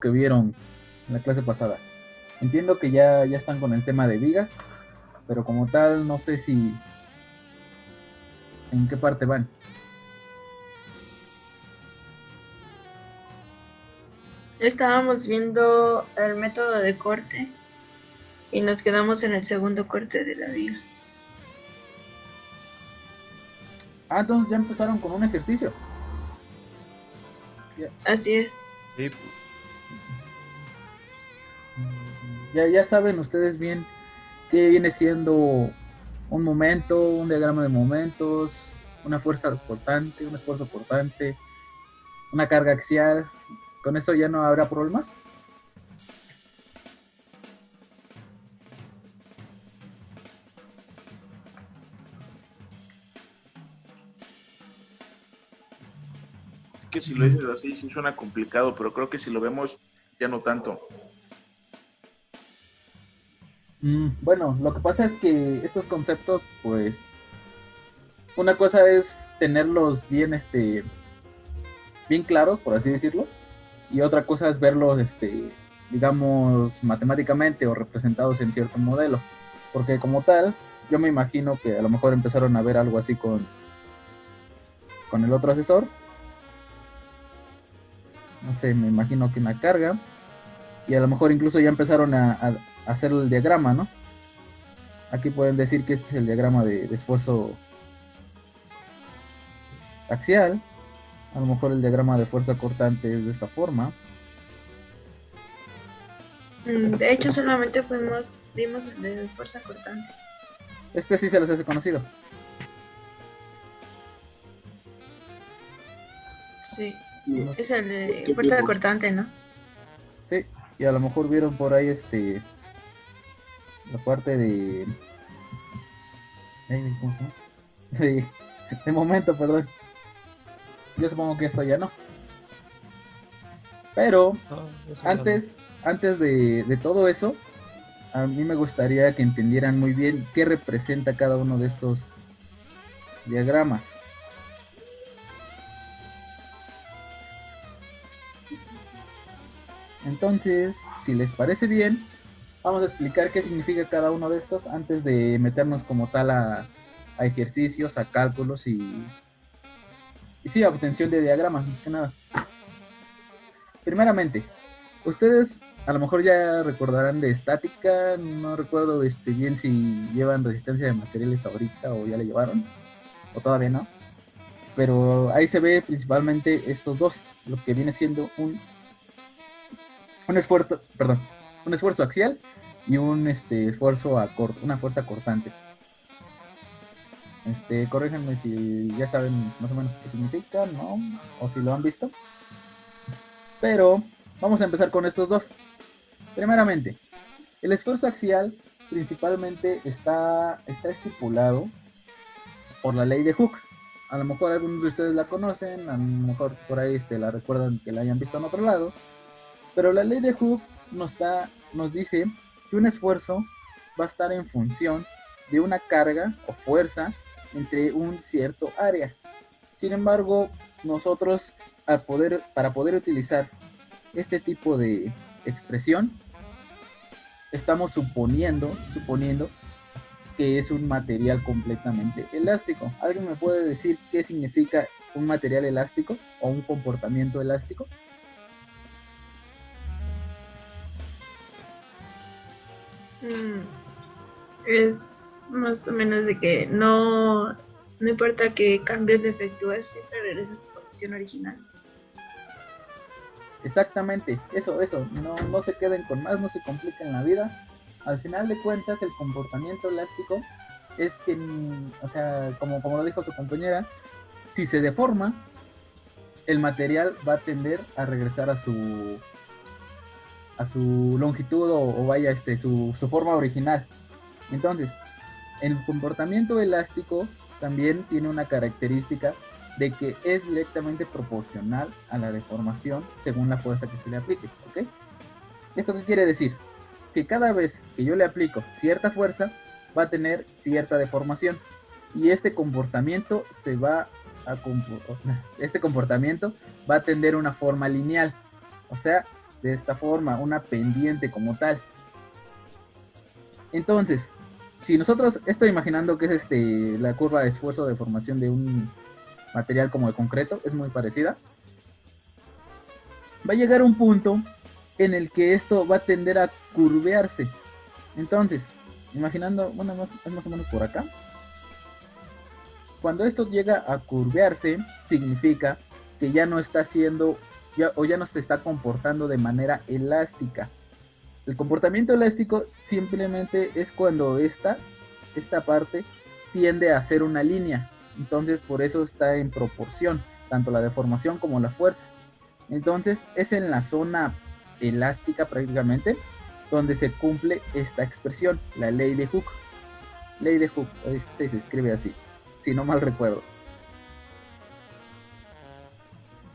que vieron en la clase pasada. Entiendo que ya están con el tema de vigas, pero como tal no sé si en qué parte van. Estábamos viendo el método de corte y nos quedamos en el segundo corte de la viga. Ah, entonces ya empezaron con un ejercicio. Ya, Así es. Sí, ya saben ustedes bien qué viene siendo un momento, un diagrama de momentos, una fuerza cortante, un esfuerzo cortante, una carga axial. ¿Con eso ya no habrá problemas? Es que si lo dices así, sí suena complicado, pero creo que si lo vemos, ya no tanto. Bueno, lo que pasa es que estos conceptos, pues, una cosa es tenerlos bien, bien claros, por así decirlo, y otra cosa es verlos, digamos, matemáticamente o representados en cierto modelo, porque como tal, yo me imagino que a lo mejor empezaron a ver algo así con el otro asesor, no sé, me imagino que una carga, y a lo mejor incluso ya empezaron a hacer el diagrama, ¿no? Aquí pueden decir que este es el diagrama de esfuerzo axial, a lo mejor el diagrama de fuerza cortante es de esta forma. De hecho, solamente dimos el de fuerza cortante. Este sí se los hace conocido. Sí, No sé. es el de fuerza cortante, ¿no? Sí, y a lo mejor vieron por ahí la parte de. ¿Cómo se llama? De momento, perdón. Yo supongo que esto ya no. Pero no, eso ya no. antes de todo eso, a mí me gustaría que entendieran muy bien qué representa cada uno de estos diagramas. Entonces, si les parece bien, vamos a explicar qué significa cada uno de estos antes de meternos como tal a ejercicios, a cálculos y sí, a obtención de diagramas, más que nada. Primeramente, ustedes a lo mejor ya recordarán de estática, no recuerdo bien si llevan resistencia de materiales ahorita o ya le llevaron, o todavía no, pero ahí se ve principalmente estos dos, lo que viene siendo un esfuerzo, perdón, un esfuerzo axial y un esfuerzo una fuerza cortante. Corríjanme si ya saben más o menos qué significa, ¿no? O si lo han visto. Pero vamos a empezar con estos dos. Primeramente, el esfuerzo axial principalmente está estipulado por la ley de Hooke. A lo mejor algunos de ustedes la conocen, a lo mejor por ahí la recuerdan que la hayan visto en otro lado. Pero la ley de Hooke nos dice que un esfuerzo va a estar en función de una carga o fuerza entre un cierto área. Sin embargo, nosotros para poder utilizar este tipo de expresión, estamos suponiendo que es un material completamente elástico. ¿Alguien me puede decir qué significa un material elástico o un comportamiento elástico? Mm, es más o menos de que no importa que cambies de efectúes, siempre regresas a su posición original. Exactamente, eso, no se queden con más, no se compliquen la vida. Al final de cuentas, el comportamiento elástico es que, o sea, como lo dijo su compañera, si se deforma, el material va a tender a regresar a su longitud o vaya, su forma original. Entonces, el comportamiento elástico también tiene una característica de que es directamente proporcional a la deformación según la fuerza que se le aplique, ¿ok? ¿Esto qué quiere decir? Que cada vez que yo le aplico cierta fuerza, va a tener cierta deformación y este comportamiento va a tener una forma lineal, o sea, de esta forma, una pendiente como tal. Entonces, si nosotros, estoy imaginando que es la curva de esfuerzo de formación de un material como el concreto, es muy parecida. Va a llegar un punto en el que esto va a tender a curvearse. Entonces, imaginando, bueno, es más o menos por acá. Cuando esto llega a curvearse, significa que ya no está haciendo, ya no se está comportando de manera elástica. El comportamiento elástico simplemente es cuando esta parte tiende a ser una línea. Entonces por eso está en proporción, tanto la deformación como la fuerza. Entonces es en la zona elástica prácticamente donde se cumple esta expresión, la ley de Hooke. Ley de Hooke, se escribe así, si no mal recuerdo.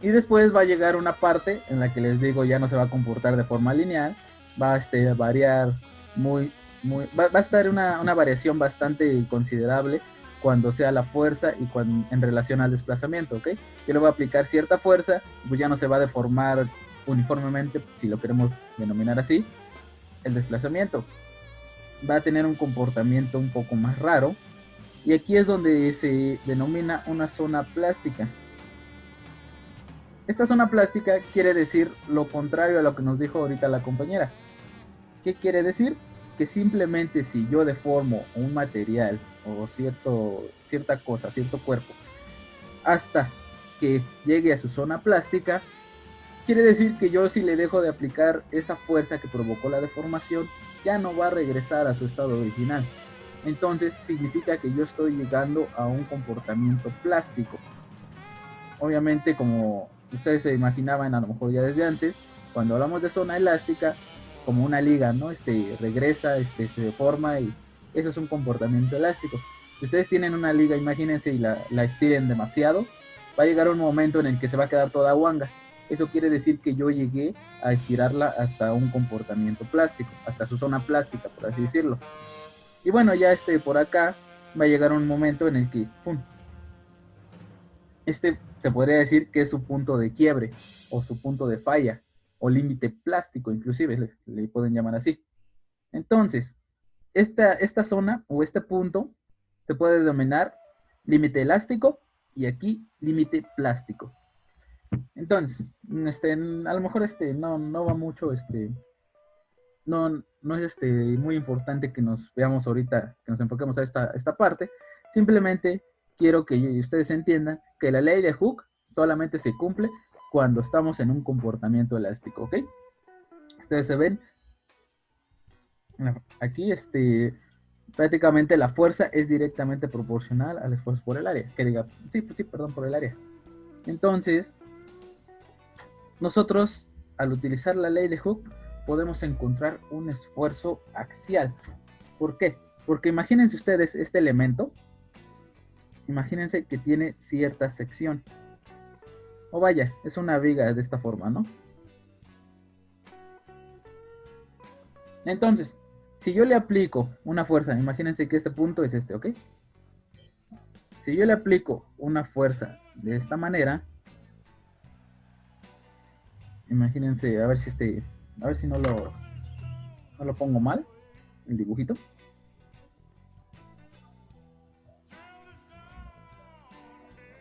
Y después va a llegar una parte en la que les digo ya no se va a comportar de forma lineal, va a variar va a estar una variación bastante considerable cuando sea la fuerza y en relación al desplazamiento, ¿ok? Yo le voy a aplicar cierta fuerza, pues ya no se va a deformar uniformemente, si lo queremos denominar así, el desplazamiento. Va a tener un comportamiento un poco más raro, y aquí es donde se denomina una zona plástica. Esta zona plástica quiere decir lo contrario a lo que nos dijo ahorita la compañera. ¿Qué quiere decir? Que simplemente si yo deformo un material o cierta cosa, cierto cuerpo, hasta que llegue a su zona plástica, quiere decir que yo, si le dejo de aplicar esa fuerza que provocó la deformación, ya no va a regresar a su estado original. Entonces significa que yo estoy llegando a un comportamiento plástico. Obviamente, como ustedes se imaginaban a lo mejor ya desde antes, cuando hablamos de zona elástica, es como una liga, ¿no? Regresa, se deforma, y eso es un comportamiento elástico. Si ustedes tienen una liga, imagínense, y la estiren demasiado, va a llegar un momento en el que se va a quedar toda guanga. Eso quiere decir que yo llegué a estirarla hasta un comportamiento plástico, hasta su zona plástica, por así decirlo. Y bueno, ya por acá va a llegar un momento en el que, ¡pum!, se podría decir que es su punto de quiebre, o su punto de falla, o límite plástico, inclusive le pueden llamar así. Entonces, esta zona o este punto se puede denominar límite elástico, y aquí límite plástico. Entonces, a lo mejor no va mucho, no es muy importante que nos veamos ahorita, que nos enfoquemos a esta parte. Simplemente quiero que ustedes entiendan que la ley de Hooke solamente se cumple cuando estamos en un comportamiento elástico, ¿ok? Ustedes se ven aquí, prácticamente la fuerza es directamente proporcional al esfuerzo por el área. Que diga, sí, perdón, por el área. Entonces, nosotros, al utilizar la ley de Hooke, podemos encontrar un esfuerzo axial. ¿Por qué? Porque imagínense ustedes este elemento. Imagínense que tiene cierta sección. O vaya, es una viga de esta forma, ¿no? Entonces, si yo le aplico una fuerza, imagínense que este punto es ¿ok? Si yo le aplico una fuerza de esta manera, imagínense, a ver si no lo pongo mal, el dibujito.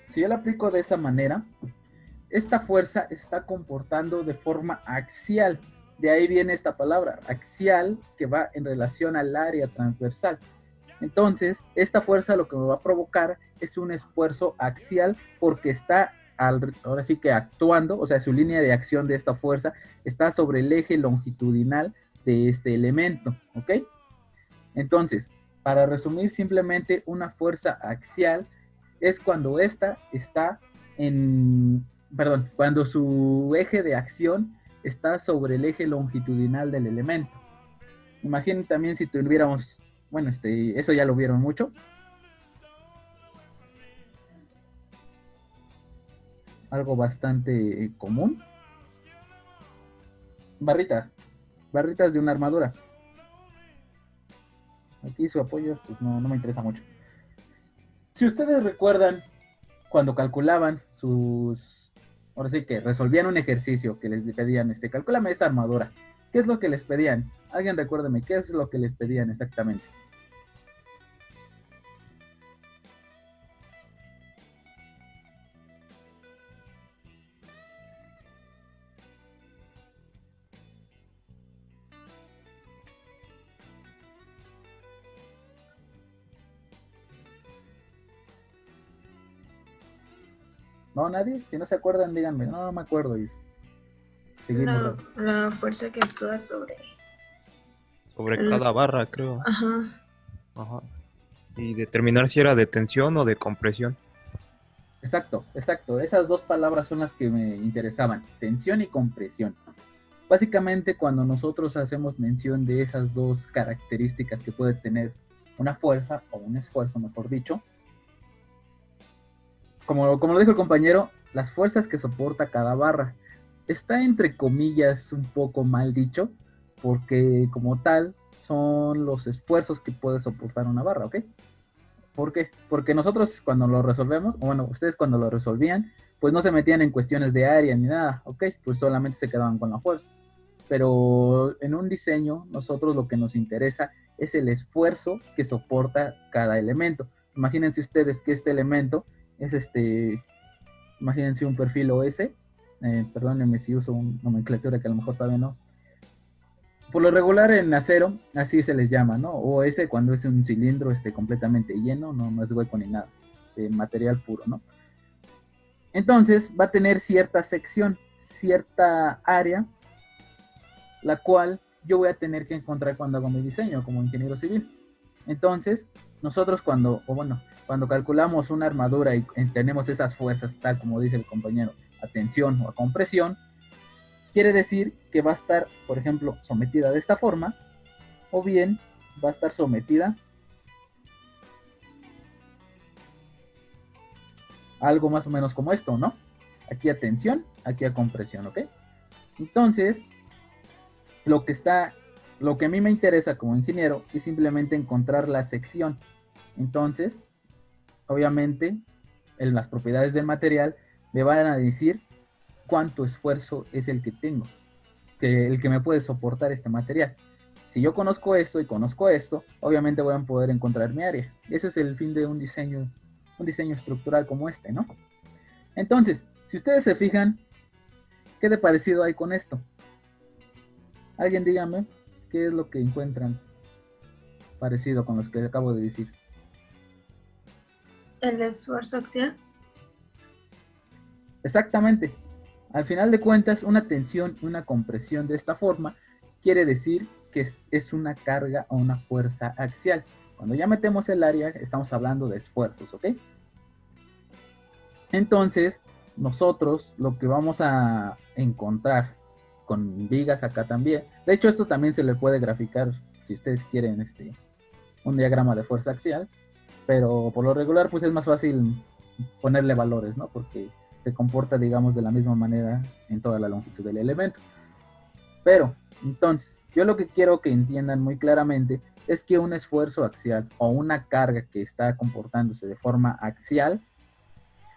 Si yo le aplico de esa manera, esta fuerza está comportando de forma axial. De ahí viene esta palabra, axial, que va en relación al área transversal. Entonces, esta fuerza lo que me va a provocar es un esfuerzo axial, porque está ahora sí que actuando, o sea, su línea de acción de esta fuerza está sobre el eje longitudinal de este elemento, ¿ok? Entonces, para resumir, simplemente una fuerza axial es cuando cuando su eje de acción está sobre el eje longitudinal del elemento. Imaginen también si tuviéramos, bueno, eso ya lo vieron mucho. Algo bastante común. Barritas de una armadura. Aquí su apoyo, pues no me interesa mucho. Si ustedes recuerdan, cuando calculaban ahora sí que resolvían un ejercicio que les pedían, calcúlame esta armadura. ¿Qué es lo que les pedían? Alguien recuérdeme, ¿qué es lo que les pedían exactamente? ¿No, nadie? Si no se acuerdan, díganme. No, no me acuerdo. Y seguimos. La fuerza que actúa sobre Sobre el... cada barra, creo. Ajá. Ajá. Y determinar si era de tensión o de compresión. Exacto, exacto. Esas dos palabras son las que me interesaban. Tensión y compresión. Básicamente, cuando nosotros hacemos mención de esas dos características que puede tener una fuerza o un esfuerzo, mejor dicho, como lo dijo el compañero, las fuerzas que soporta cada barra. Está entre comillas un poco mal dicho, porque como tal son los esfuerzos que puede soportar una barra, ¿ok? ¿Por qué? Porque nosotros cuando lo resolvemos, o bueno, ustedes cuando lo resolvían, pues no se metían en cuestiones de área ni nada, ¿ok? Pues solamente se quedaban con la fuerza. Pero en un diseño, nosotros lo que nos interesa es el esfuerzo que soporta cada elemento. Imagínense ustedes que este elemento es imagínense un perfil OS, perdónenme si uso una nomenclatura que a lo mejor todavía no. Por lo regular en acero, así se les llama, ¿no? OS cuando es un cilindro completamente lleno, no es hueco ni nada, de material puro, ¿no? Entonces va a tener cierta sección, cierta área, la cual yo voy a tener que encontrar cuando hago mi diseño como ingeniero civil. Entonces, nosotros cuando calculamos una armadura y tenemos esas fuerzas, tal como dice el compañero, a tensión o a compresión, quiere decir que va a estar, por ejemplo, sometida de esta forma, o bien va a estar sometida a algo más o menos como esto, ¿no? Aquí a tensión, aquí a compresión, ¿ok? Entonces, lo que a mí me interesa como ingeniero es simplemente encontrar la sección. Entonces, obviamente, en las propiedades del material me van a decir cuánto esfuerzo es el que tengo, el que me puede soportar este material. Si yo conozco esto y conozco esto, obviamente voy a poder encontrar mi área. Ese es el fin de un diseño estructural como este, ¿no? Entonces, si ustedes se fijan, ¿qué de parecido hay con esto? Alguien dígame qué es lo que encuentran parecido con los que acabo de decir. El esfuerzo axial. Exactamente. Al final de cuentas, una tensión y una compresión de esta forma quiere decir que es una carga o una fuerza axial. Cuando ya metemos el área, estamos hablando de esfuerzos, ¿ok? Entonces, nosotros lo que vamos a encontrar con vigas acá también. De hecho, esto también se le puede graficar si ustedes quieren un diagrama de fuerza axial, pero por lo regular pues es más fácil ponerle valores, ¿no? Porque se comporta, digamos, de la misma manera en toda la longitud del elemento. Pero, entonces, yo lo que quiero que entiendan muy claramente es que un esfuerzo axial o una carga que está comportándose de forma axial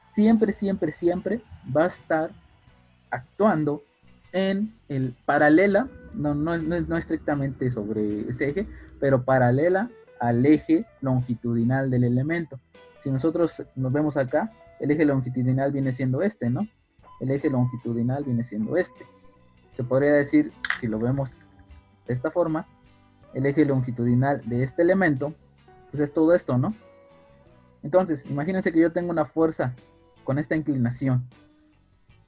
siempre, siempre, siempre va a estar actuando en el paralela, no estrictamente sobre ese eje, pero paralela al eje longitudinal del elemento. Si nosotros nos vemos acá, el eje longitudinal viene siendo este, ¿no? El eje longitudinal viene siendo este. Se podría decir, si lo vemos de esta forma, el eje longitudinal de este elemento, pues es todo esto, ¿no? Entonces, imagínense que yo tengo una fuerza con esta inclinación.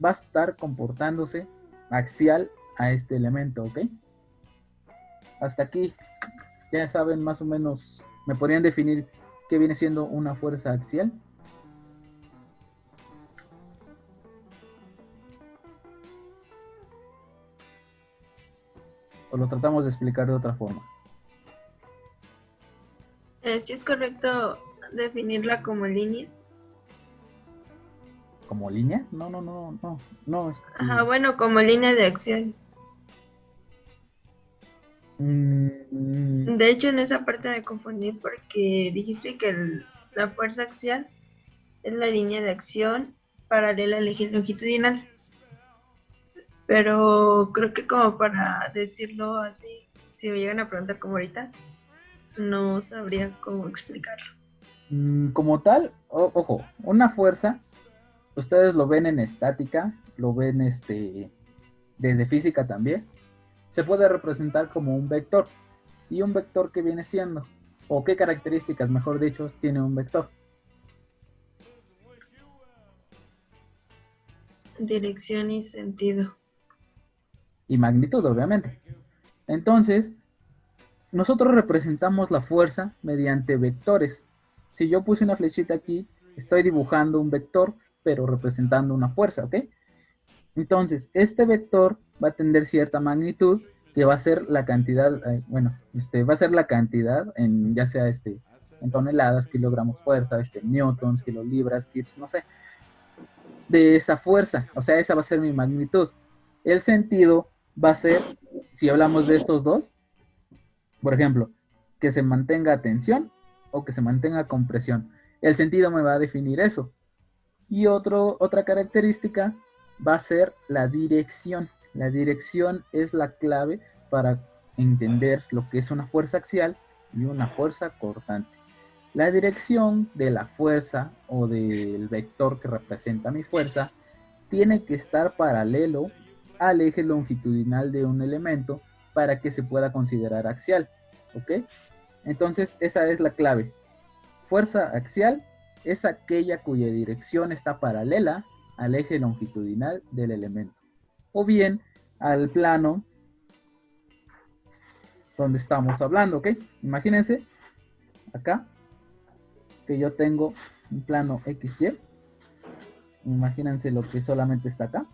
Va a estar comportándose axial a este elemento, ¿ok? Hasta aquí, ya saben más o menos, ¿me podrían definir qué viene siendo una fuerza axial? ¿O lo tratamos de explicar de otra forma? ¿Sí es correcto definirla como línea? ¿Como línea? No. Ajá, bueno, como línea de acción. De hecho, en esa parte me confundí porque dijiste que la fuerza axial es la línea de acción paralela al eje longitudinal. pero creo que como para decirlo así, si me llegan a preguntar como ahorita, no sabría cómo explicarlo. Como tal, ojo, una fuerza, ustedes lo ven en estática, lo ven desde física también, se puede representar como un vector. ¿Y un vector qué viene siendo? ¿O qué características, mejor dicho, tiene un vector? Dirección y sentido. Y magnitud, obviamente. Entonces, nosotros representamos la fuerza mediante vectores. Si yo puse una flechita aquí, estoy dibujando un vector, pero representando una fuerza, ¿ok? Entonces, este vector va a tener cierta magnitud que va a ser la cantidad, va a ser la cantidad en ya sea en toneladas, kilogramos fuerza, newtons, kilolibras, kips, no sé, de esa fuerza, o sea, esa va a ser mi magnitud. El sentido va a ser, si hablamos de estos dos, por ejemplo, que se mantenga tensión o que se mantenga compresión. El sentido me va a definir eso. Y otra característica va a ser la dirección. La dirección es la clave para entender lo que es una fuerza axial y una fuerza cortante. La dirección de la fuerza o del vector que representa mi fuerza tiene que estar paralelo al eje longitudinal de un elemento para que se pueda considerar axial. ¿Ok? Entonces esa es la clave. Fuerza axial es aquella cuya dirección está paralela al eje longitudinal del elemento. O bien al plano donde estamos hablando, ¿ok? Imagínense acá que yo tengo un plano XY. Imagínense lo que solamente está acá.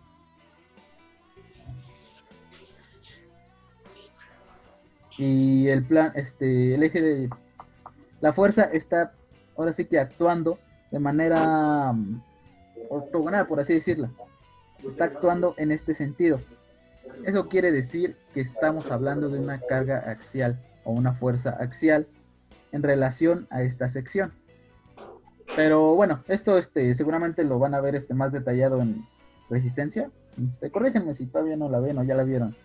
Y el el eje de la fuerza está ahora sí que actuando de manera ortogonal, por así decirlo. Está actuando en este sentido. Eso quiere decir que estamos hablando de una carga axial o una fuerza axial en relación a esta sección. Pero bueno, esto seguramente lo van a ver más detallado en resistencia. Corrígenme si todavía no la ven o ya la vieron.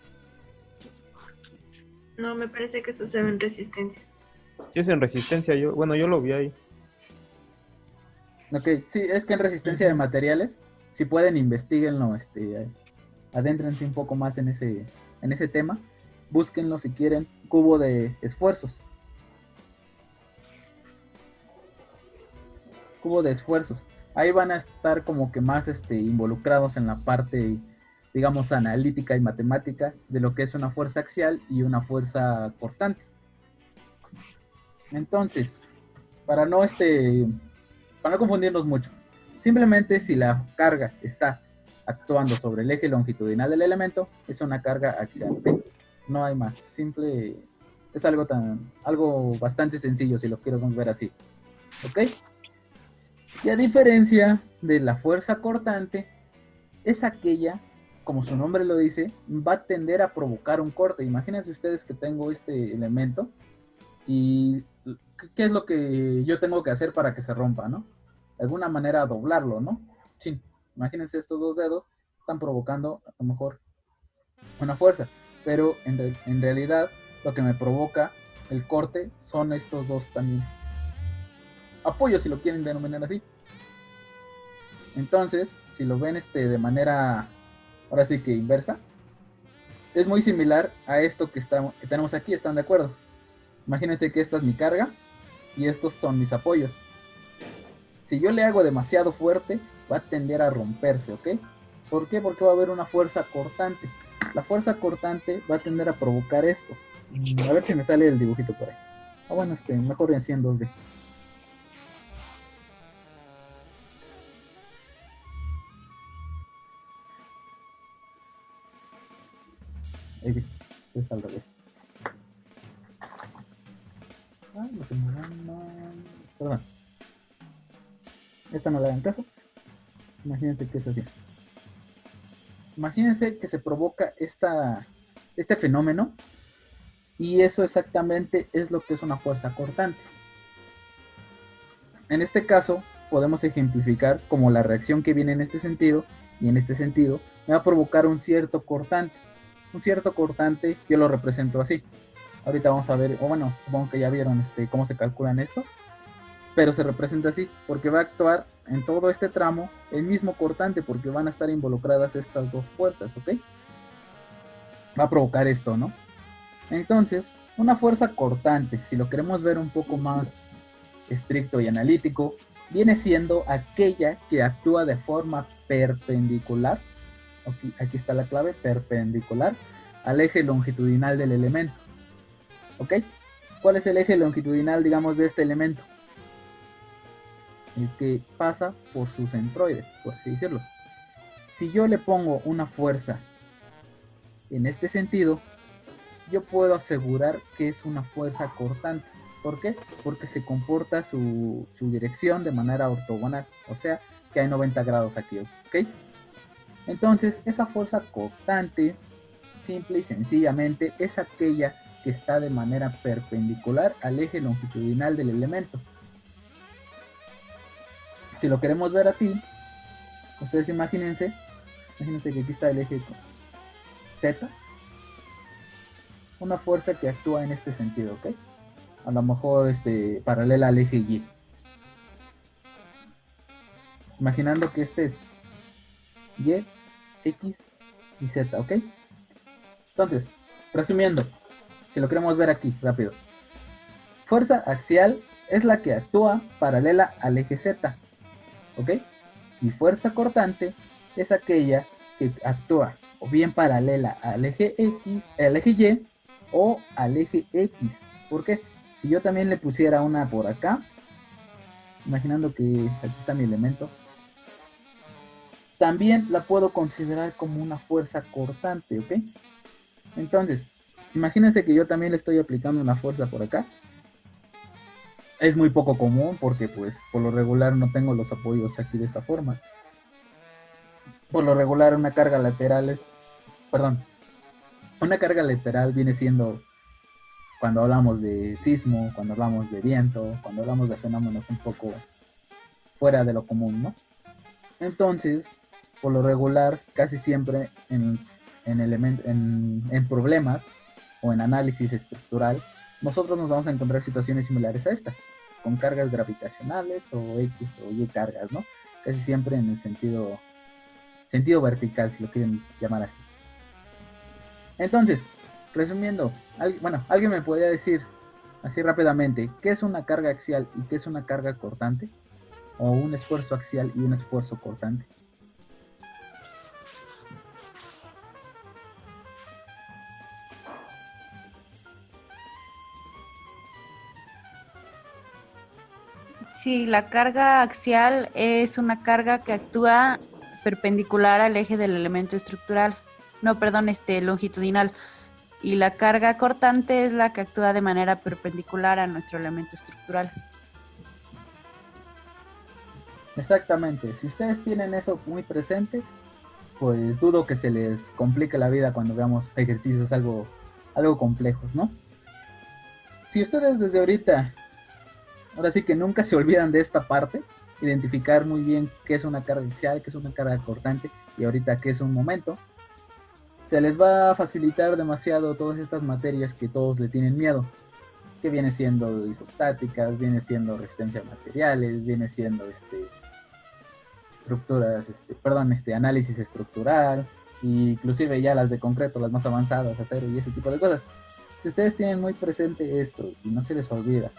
No, me parece que eso se ve en resistencias. Si es en resistencia, yo lo vi ahí. Ok, sí, es que en resistencia de materiales, si pueden, investiguenlo, adéntrense un poco más en ese tema, búsquenlo si quieren, cubo de esfuerzos. Cubo de esfuerzos. Ahí van a estar como que más involucrados en la parte, digamos, analítica y matemática de lo que es una fuerza axial y una fuerza cortante. Entonces, para no confundirnos mucho, simplemente si la carga está actuando sobre el eje longitudinal del elemento, es una carga axial, ¿ok? No hay más, es algo bastante sencillo si lo quiero ver así, ¿ok? Y a diferencia de la fuerza cortante, es aquella, como su nombre lo dice, va a tender a provocar un corte. Imagínense ustedes que tengo este elemento y ¿qué es lo que yo tengo que hacer para que se rompa, no? De alguna manera doblarlo, ¿no? Sí, imagínense estos dos dedos están provocando a lo mejor una fuerza, pero en realidad lo que me provoca el corte son estos dos también apoyos, si lo quieren denominar así. Entonces, si lo ven de manera, ahora sí que inversa, es muy similar a esto que tenemos aquí, ¿están de acuerdo? Imagínense que esta es mi carga y estos son mis apoyos. Si yo le hago demasiado fuerte, va a tender a romperse, ¿ok? ¿Por qué? Porque va a haber una fuerza cortante. La fuerza cortante va a tender a provocar esto. A ver si me sale el dibujito por ahí. Bueno, mejor en 100 2D. Ahí es al revés. Perdón. Esta no le hagan caso. Imagínense que es así. Imagínense que se provoca este fenómeno y eso exactamente es lo que es una fuerza cortante. En este caso podemos ejemplificar como la reacción que viene en este sentido y en este sentido me va a provocar un cierto cortante. Un cierto cortante yo lo represento así. Ahorita vamos a ver, o bueno, supongo que ya vieron cómo se calculan estos, pero se representa así, porque va a actuar en todo este tramo el mismo cortante, porque van a estar involucradas estas dos fuerzas, ¿ok? Va a provocar esto, ¿no? Entonces, una fuerza cortante, si lo queremos ver un poco más estricto y analítico, viene siendo aquella que actúa de forma perpendicular, aquí está la clave, perpendicular, al eje longitudinal del elemento, ¿ok? ¿Cuál es el eje longitudinal, digamos, de este elemento? El que pasa por su centroide, por así decirlo. Si yo le pongo una fuerza en este sentido, yo puedo asegurar que es una fuerza cortante. ¿Por qué? Porque se comporta su dirección de manera ortogonal, o sea que hay 90 grados aquí, ¿ok? Entonces, esa fuerza cortante, simple y sencillamente, es aquella que está de manera perpendicular al eje longitudinal del elemento. Si lo queremos ver aquí, ustedes imagínense que aquí está el eje Z, una fuerza que actúa en este sentido, ¿ok? A lo mejor paralela al eje Y. Imaginando que este es Y, X y Z, ¿ok? Entonces, resumiendo, si lo queremos ver aquí, rápido. Fuerza axial es la que actúa paralela al eje Z, ¿ok? Y fuerza cortante es aquella que actúa o bien paralela al eje X, al eje Y o al eje X. ¿Por qué? Si yo también le pusiera una por acá, imaginando que aquí está mi elemento, también la puedo considerar como una fuerza cortante, ¿ok? Entonces, imagínense que yo también le estoy aplicando una fuerza por acá. Es muy poco común porque pues por lo regular no tengo los apoyos aquí de esta forma. Por lo regular una carga lateral una carga lateral viene siendo cuando hablamos de sismo, cuando hablamos de viento, cuando hablamos de fenómenos un poco fuera de lo común, ¿no? Entonces, por lo regular, casi siempre en problemas o en análisis estructural, nosotros nos vamos a encontrar situaciones similares a esta, con cargas gravitacionales o X o Y cargas, ¿no? Casi siempre en el sentido vertical, si lo quieren llamar así. Entonces, resumiendo, alguien me podría decir así rápidamente, ¿qué es una carga axial y qué es una carga cortante? O un esfuerzo axial y un esfuerzo cortante. Sí, la carga axial es una carga que actúa perpendicular al eje del elemento estructural. No, perdón, longitudinal. Y la carga cortante es la que actúa de manera perpendicular a nuestro elemento estructural. Exactamente. Si ustedes tienen eso muy presente, pues dudo que se les complique la vida cuando veamos ejercicios algo complejos, ¿no? Si ustedes desde ahorita, ahora sí que nunca se olvidan de esta parte, identificar muy bien qué es una carga axial, qué es una carga cortante y ahorita qué es un momento, se les va a facilitar demasiado todas estas materias que todos le tienen miedo, que viene siendo isostáticas, viene siendo resistencia a materiales, viene siendo análisis estructural, e inclusive ya las de concreto, las más avanzadas, acero y ese tipo de cosas. Si ustedes tienen muy presente esto y no se les olvida,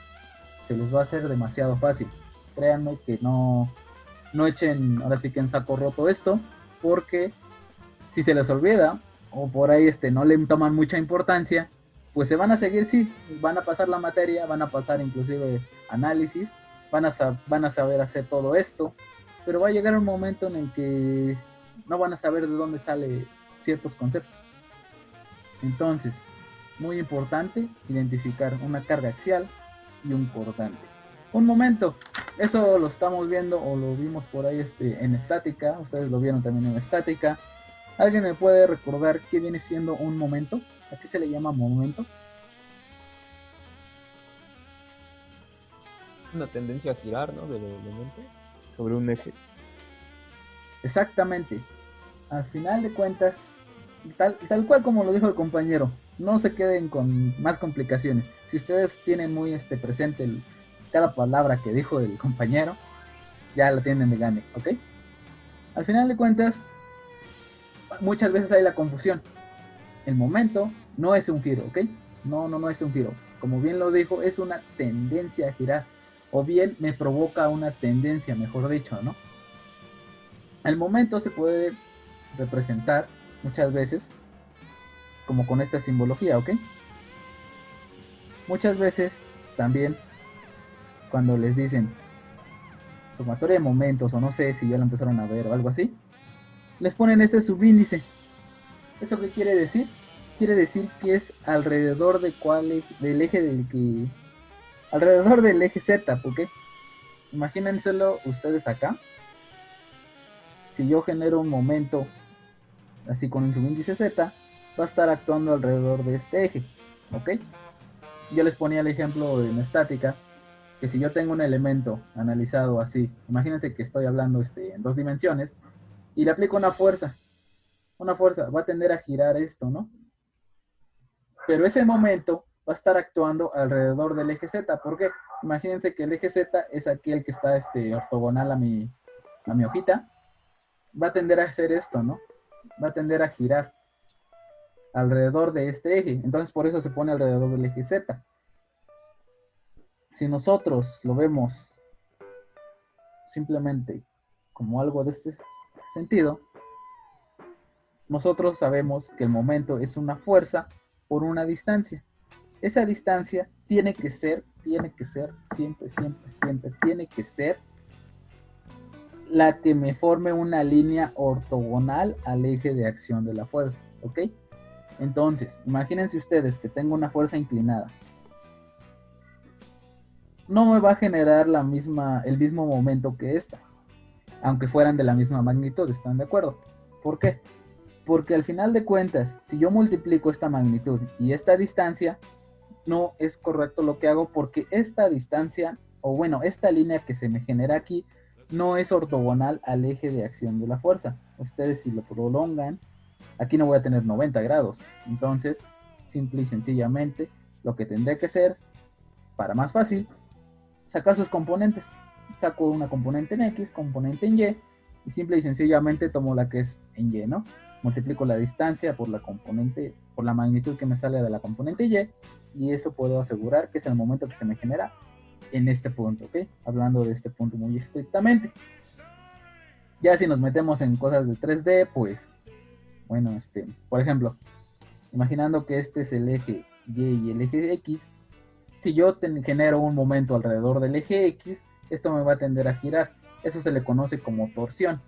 se les va a hacer demasiado fácil. Créanme que no echen ahora sí que en saco roto esto, porque si se les olvida o por ahí no le toman mucha importancia, pues se van a seguir, sí, van a pasar la materia, van a pasar inclusive análisis, van a saber hacer todo esto, pero va a llegar un momento en el que no van a saber de dónde salen ciertos conceptos. Entonces, muy importante identificar una carga axial y un cortante. Un momento, eso lo estamos viendo o lo vimos por ahí en estática, ustedes lo vieron también en estática. ¿Alguien me puede recordar qué viene siendo un momento? ¿A qué se le llama momento? Una tendencia a girar, ¿no? Del elemento sobre un eje. Exactamente. al final de cuentas, tal cual como lo dijo el compañero, no se queden con más complicaciones. Si ustedes tienen muy presente cada palabra que dijo el compañero, ya lo tienen de gane, ¿ok? Al final de cuentas, muchas veces hay la confusión. El momento no es un giro, ¿ok? No es un giro. Como bien lo dijo, es una tendencia a girar. O bien me provoca una tendencia, mejor dicho, ¿no? El momento se puede representar muchas veces como con esta simbología, ¿ok? Muchas veces también cuando les dicen sumatoria de momentos, o no sé si ya lo empezaron a ver o algo así, les ponen este subíndice. ¿Eso qué quiere decir? Quiere decir que es alrededor del eje alrededor del eje Z, ¿ok? Imagínenselo ustedes acá. Si yo genero un momento así con un subíndice Z, va a estar actuando alrededor de este eje, ¿ok? Yo les ponía el ejemplo en estática, que si yo tengo un elemento analizado así, imagínense que estoy hablando en 2 dimensiones, y le aplico una fuerza, va a tender a girar esto, ¿no? Pero ese momento va a estar actuando alrededor del eje Z, ¿por qué? Imagínense que el eje Z es aquel que está ortogonal a mi hojita, va a tender a hacer esto, ¿no? Va a tender a girar alrededor de este eje, entonces por eso se pone alrededor del eje Z. Si nosotros lo vemos simplemente como algo de este sentido, nosotros sabemos que el momento es una fuerza por una distancia. Esa distancia tiene que ser, siempre, tiene que ser la que me forme una línea ortogonal al eje de acción de la fuerza, ¿ok? Entonces, imagínense ustedes que tengo una fuerza inclinada. No me va a generar el mismo momento que esta, aunque fueran de la misma magnitud, ¿están de acuerdo? ¿Por qué? Porque al final de cuentas, si yo multiplico esta magnitud y esta distancia, no es correcto lo que hago, porque esta distancia, o bueno, esta línea que se me genera aquí, no es ortogonal al eje de acción de la fuerza. Ustedes si lo prolongan, aquí no voy a tener 90 grados. Entonces, simple y sencillamente, lo que tendré que hacer, para más fácil, sacar sus componentes. Saco una componente en X, componente en Y, y simple y sencillamente tomo la que es en Y, ¿no? Multiplico la distancia por la magnitud que me sale de la componente Y, y eso puedo asegurar que es el momento que se me genera en este punto, ¿ok? Hablando de este punto muy estrictamente. Ya si nos metemos en cosas de 3D, pues, bueno, por ejemplo, imaginando que este es el eje Y y el eje X, si yo genero un momento alrededor del eje X, esto me va a tender a girar. Eso se le conoce como torsión.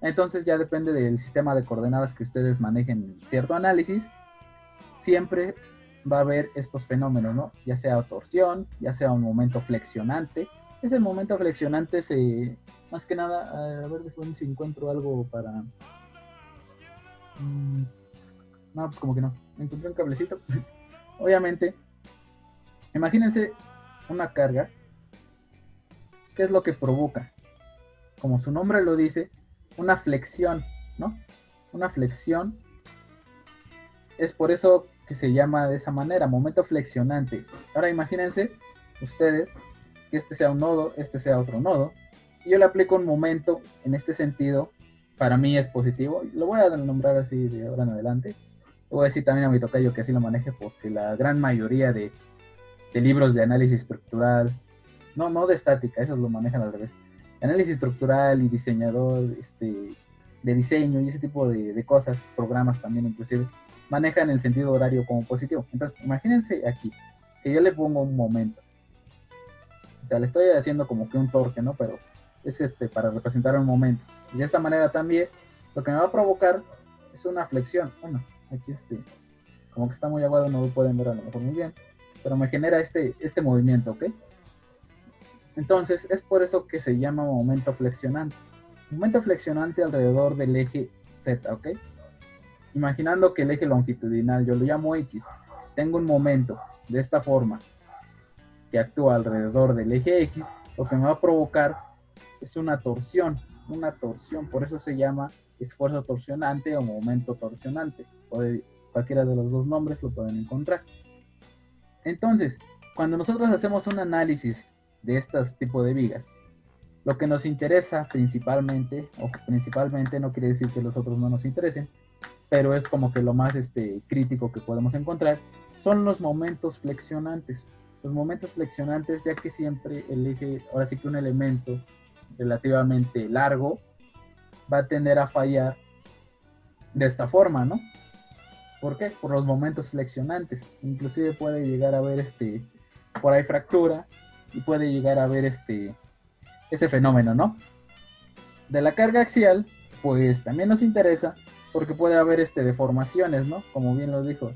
Entonces ya depende del sistema de coordenadas que ustedes manejen en cierto análisis. Siempre va a haber estos fenómenos, ¿no? Ya sea torsión, ya sea un momento flexionante. Ese momento flexionante más que nada, a ver si encuentro algo para... No, pues como que no. Encontré un cablecito. Obviamente, imagínense una carga. ¿Qué es lo que provoca? Como su nombre lo dice, una flexión, ¿no? Una flexión. Es por eso que se llama de esa manera, momento flexionante. Ahora imagínense ustedes que este sea un nodo, este sea otro nodo, y yo le aplico un momento en este sentido. Para mí es positivo, lo voy a nombrar así de ahora en adelante. Le voy a decir también a mi tocayo que así lo maneje, porque la gran mayoría de libros de análisis estructural, no de estática, esos lo manejan al revés, análisis estructural y diseñador de diseño y ese tipo de cosas, programas también inclusive, manejan el sentido horario como positivo. Entonces imagínense aquí que yo le pongo un momento, o sea, le estoy haciendo como que un torque, ¿no? Pero es para representar un momento, y de esta manera también lo que me va a provocar es una flexión. Bueno, aquí como que está muy aguado, no lo pueden ver a lo mejor muy bien, pero me genera este movimiento, ¿ok? Entonces es por eso que se llama momento flexionante. Momento flexionante alrededor del eje Z, ¿ok? Imaginando que el eje longitudinal yo lo llamo X. Si tengo un momento de esta forma que actúa alrededor del eje X, lo que me va a provocar es una torsión, por eso se llama esfuerzo torsionante o momento torsionante. Cualquiera de los dos nombres lo pueden encontrar. Entonces, cuando nosotros hacemos un análisis de estos tipos de vigas, lo que nos interesa principalmente, o principalmente no quiere decir que los otros no nos interesen, pero es como que lo más crítico que podemos encontrar, son los momentos flexionantes. Los momentos flexionantes, ya que siempre el eje, ahora sí que un elemento relativamente largo, va a tender a fallar de esta forma, ¿no? ¿Por qué? Por los momentos flexionantes. Inclusive puede llegar a haber por ahí fractura y puede llegar a haber ese fenómeno, ¿no? De la carga axial, pues también nos interesa porque puede haber deformaciones, ¿no? Como bien lo dijo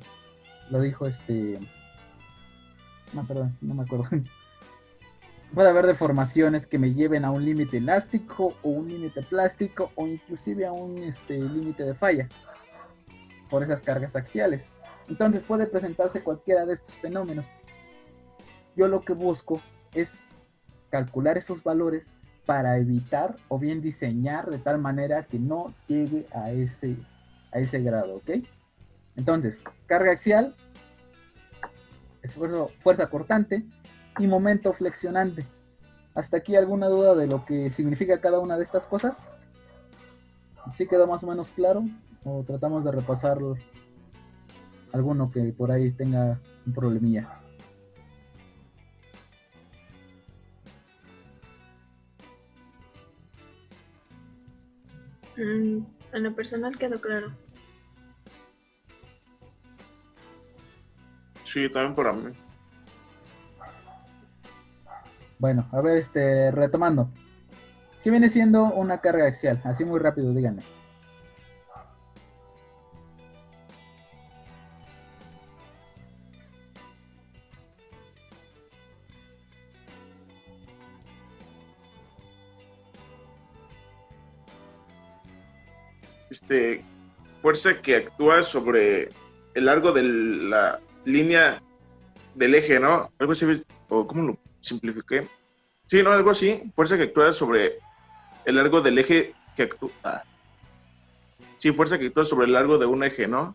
no, perdón, no me acuerdo. Puede haber deformaciones que me lleven a un límite elástico o un límite plástico o inclusive a un límite de falla por esas cargas axiales. Entonces puede presentarse cualquiera de estos fenómenos. Yo lo que busco es calcular esos valores para evitar o bien diseñar de tal manera que no llegue a ese grado, ¿ok? Entonces, carga axial, fuerza cortante y momento flexionante. ¿Hasta aquí alguna duda de lo que significa cada una de estas cosas? ¿Sí quedó más o menos claro? ¿O tratamos de repasar alguno que por ahí tenga un problemilla? En lo personal quedó claro. Sí, también para mí. Bueno, a ver, retomando. ¿Qué viene siendo una carga axial? Así muy rápido, díganme. Fuerza que actúa sobre el largo de la línea del eje, ¿no? Algo así, o ¿cómo lo simplifiqué? Sí, ¿no? Algo así. Fuerza que actúa sobre el largo del eje que actúa. Sí, fuerza que actúa sobre el largo de un eje, ¿no?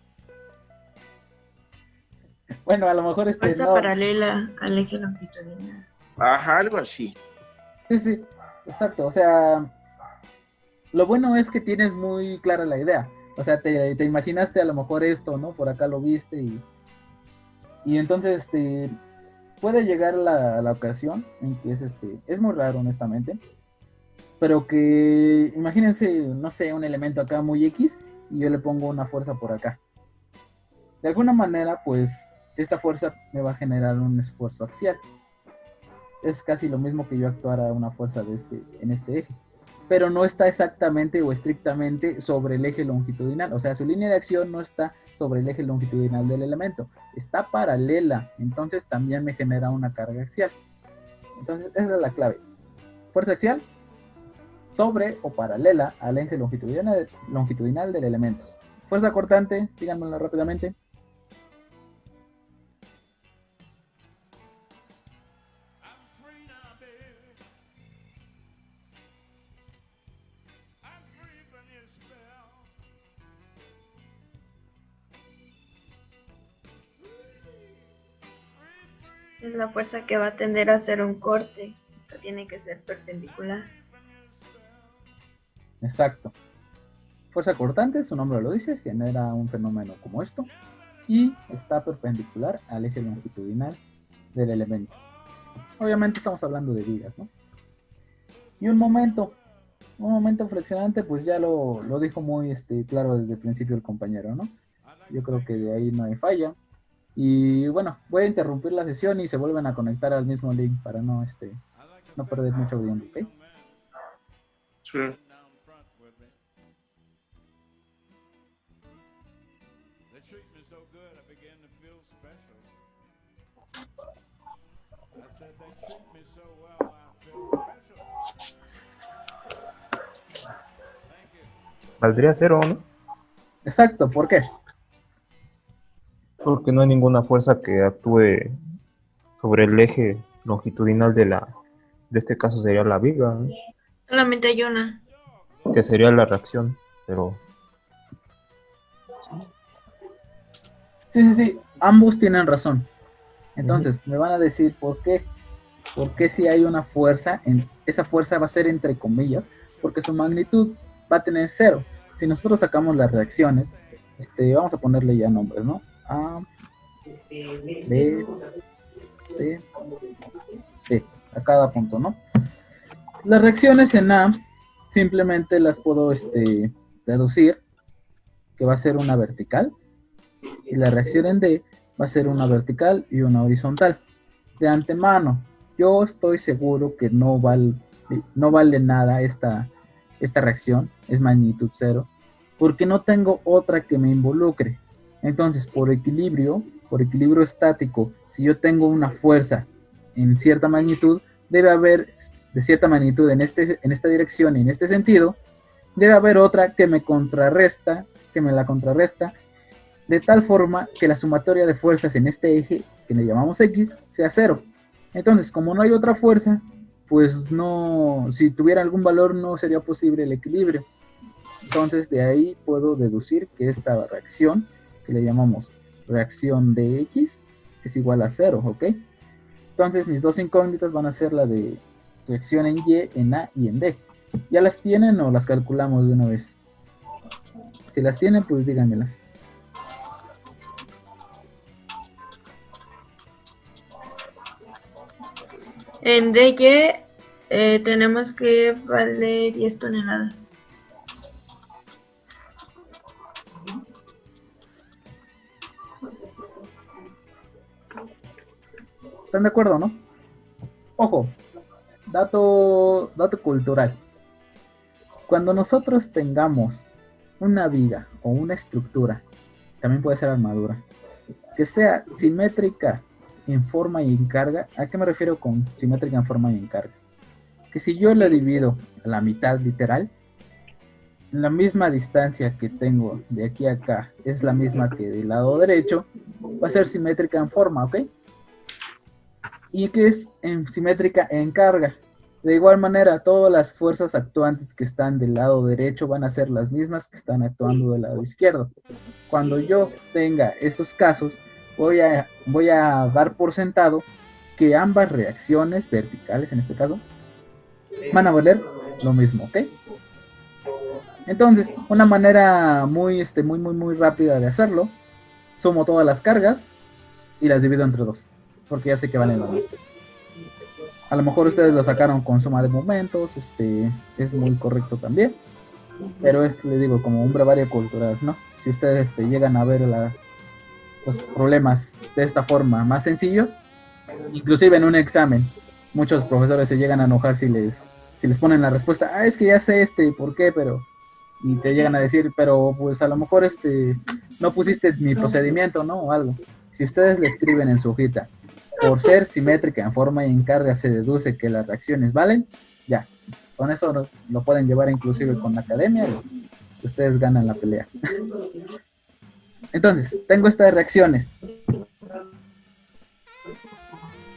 Bueno, a lo mejor Fuerza no. paralela al eje longitudinal. Ajá, algo así. Sí, exacto. O sea, lo bueno es que tienes muy clara la idea. O sea, te imaginaste a lo mejor esto, ¿no? Por acá lo viste y entonces puede llegar la ocasión en que es muy raro honestamente, pero que imagínense, no sé, un elemento acá muy X y yo le pongo una fuerza por acá. De alguna manera, pues, esta fuerza me va a generar un esfuerzo axial. Es casi lo mismo que yo actuara una fuerza en este eje. Pero no está exactamente o estrictamente sobre el eje longitudinal. O sea, su línea de acción no está sobre el eje longitudinal del elemento. Está paralela. Entonces también me genera una carga axial. Entonces, esa es la clave. Fuerza axial sobre o paralela al eje longitudinal del elemento. Fuerza cortante, díganmelo rápidamente. Es la fuerza que va a tender a hacer un corte. Esto tiene que ser perpendicular. Exacto. Fuerza cortante, su nombre lo dice, genera un fenómeno como esto y está perpendicular al eje longitudinal del elemento. Obviamente estamos hablando de vigas, ¿no? Y un momento flexionante, pues ya lo dijo muy claro desde el principio el compañero, ¿no? Yo creo que de ahí no hay falla. Y bueno, voy a interrumpir la sesión y se vuelven a conectar al mismo link para no perder mucho tiempo, ¿ok? Sí. Valdría cero, ¿no? Exacto, ¿por qué? Porque no hay ninguna fuerza que actúe sobre el eje longitudinal de este caso sería la viga, ¿no? Solamente hay una. Que sería la reacción pero Sí, ambos tienen razón. Entonces, me van a decir por qué. ¿Por qué si hay una fuerza? Esa fuerza va a ser entre comillas, porque su magnitud va a tener cero. Si nosotros sacamos las reacciones, vamos a ponerle ya nombres, ¿no? A, B, C, D, a cada punto, ¿no? Las reacciones en A simplemente las puedo deducir que va a ser una vertical, y la reacción en D va a ser una vertical y una horizontal. De antemano, yo estoy seguro que no vale nada esta reacción, es magnitud cero, porque no tengo otra que me involucre. Entonces, por equilibrio estático, si yo tengo una fuerza en cierta magnitud, debe haber de cierta magnitud en esta dirección y en este sentido, debe haber otra que me la contrarresta, de tal forma que la sumatoria de fuerzas en este eje, que le llamamos X, sea cero. Entonces, como no hay otra fuerza, pues no, si tuviera algún valor no sería posible el equilibrio. Entonces, de ahí puedo deducir que esta reacción, que le llamamos reacción de X, es igual a cero, ¿ok? Entonces, mis dos incógnitas van a ser la de reacción en Y, en A y en D. ¿Ya las tienen o las calculamos de una vez? Si las tienen, pues díganmelas. En DY tenemos que vale 10 toneladas. ¿Están de acuerdo, no? Ojo, dato cultural. Cuando nosotros tengamos una viga o una estructura, también puede ser armadura, que sea simétrica en forma y en carga, ¿a qué me refiero con simétrica en forma y en carga? Que si yo la divido a la mitad literal, la misma distancia que tengo de aquí a acá es la misma que del lado derecho, va a ser simétrica en forma, ¿ok? Y que es simétrica en carga. De igual manera, todas las fuerzas actuantes que están del lado derecho van a ser las mismas que están actuando del lado izquierdo. Cuando yo tenga esos casos, voy a dar por sentado que ambas reacciones verticales, en este caso, van a valer lo mismo, ¿ok? Entonces, una manera muy rápida de hacerlo, sumo todas las cargas y las divido entre dos, porque ya sé que valen lo mismo. A lo mejor ustedes lo sacaron con suma de momentos, es muy correcto también, pero es, le digo, como un brevario cultural, ¿no? Si ustedes llegan a ver los problemas de esta forma más sencillos, inclusive en un examen, muchos profesores se llegan a enojar si les ponen la respuesta, es que ya sé por qué, pero, y te llegan a decir, pero pues a lo mejor no pusiste mi procedimiento, ¿no? O algo. Si ustedes le escriben en su hojita, por ser simétrica en forma y en carga se deduce que las reacciones valen, ya, con eso lo pueden llevar inclusive con la academia y ustedes ganan la pelea. Entonces, tengo estas reacciones.